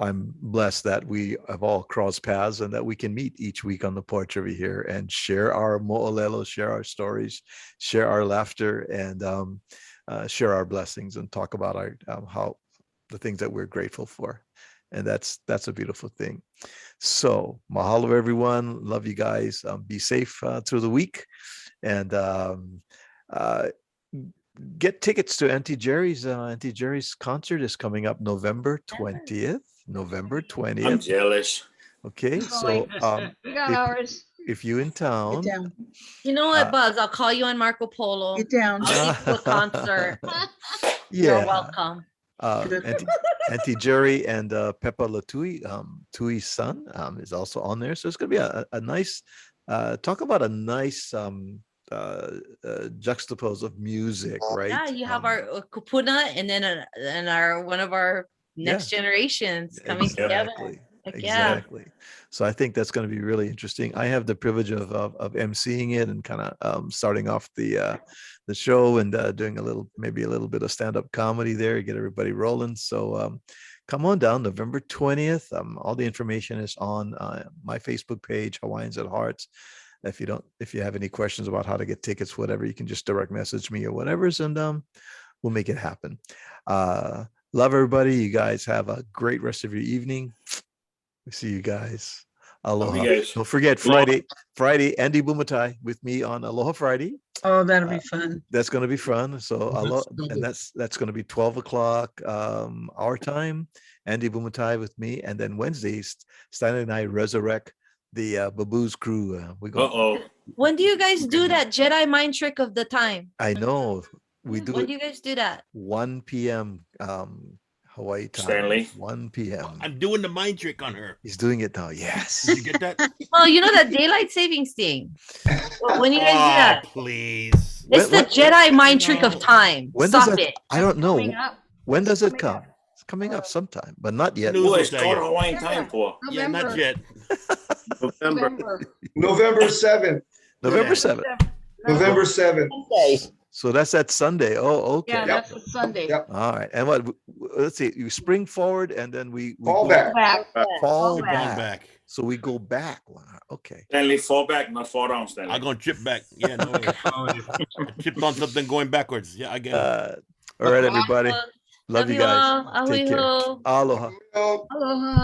A: I'm blessed that we have all crossed paths and that we can meet each week on the porch over here and share our mo'olelo, share our stories, share our laughter, and share our blessings and talk about our how the things that we're grateful for. And that's a beautiful thing. So mahalo, everyone. Love you guys. Be safe through the week. And get tickets to Auntie Jerry's. Auntie Jerry's concert is coming up November 20th. November 20th.
Q: I'm jealous.
A: Okay, so
E: We got ours.
A: if you in
H: Get
A: town,
H: down.
G: You know what, Buzz? I'll call you on Marco Polo.
H: Get down.
G: I'll take you to a concert.
A: yeah,
G: You're welcome.
A: Auntie Jerry and Peppa Latui, Tui's son, is also on there. So it's gonna be a nice talk about a nice juxtapose of music, right?
G: Yeah, you have our kupuna and then one of our next generations coming together. Like,
A: Exactly. So I think that's going to be really interesting. I have the privilege of emceeing it and kind of starting off the show and doing maybe a little bit of stand-up comedy there, get everybody rolling. So come on down November 20th. All the information is on my Facebook page, Hawaiians and Hearts. If you have any questions about how to get tickets, whatever, you can just direct message me or whatever, and we'll make it happen. Love everybody. You guys have a great rest of your evening. We see you guys. Aloha.
Q: You guys.
A: Don't forget Friday, Andy Bumatai with me on Aloha Friday.
H: Oh, that'll be fun.
A: That's going to be fun. So that's going to be 12 o'clock our time. Andy Bumatai with me, and then Wednesdays, Stanley and I resurrect the Babu's crew.
G: When do you guys do that Jedi mind trick of the time?
A: I know we do.
G: When do you guys do that?
A: 1 p.m. Hawaii time.
Q: Stanley.
A: 1 p.m.
B: I'm doing the mind trick on her.
A: He's doing it now. Yes.
B: Did you get that?
G: Oh, you know that daylight savings thing. When you guys do that?
B: Please.
G: It's the Jedi mind trick of time.
A: When
G: Stop
A: does that?
G: it.
A: I don't know.
E: Coming up.
A: When does it come? It's coming up sometime, but not yet.
Q: Boy, it's called Hawaiian time for.
B: Yeah, not yet.
P: November 7th.
A: November 7th.
P: November 7th.
A: So that's that Sunday. Oh, okay.
E: Yeah, that's a Sunday.
P: Yep.
A: All right. And what? Let's see. You spring forward, and then we
P: Fall
A: go
P: back.
A: Fall
B: Going
A: back.
B: back.
A: So we go back. Wow, okay.
Q: Stanley, fall back, not fall down, Stanley.
B: I'm gonna chip back. Yeah, no worries. I chipped on something going backwards. Yeah, I get it.
A: All right, everybody. Love you guys.
G: all.
A: Take care.
G: Ahuiho.
A: Aloha.
E: Aloha.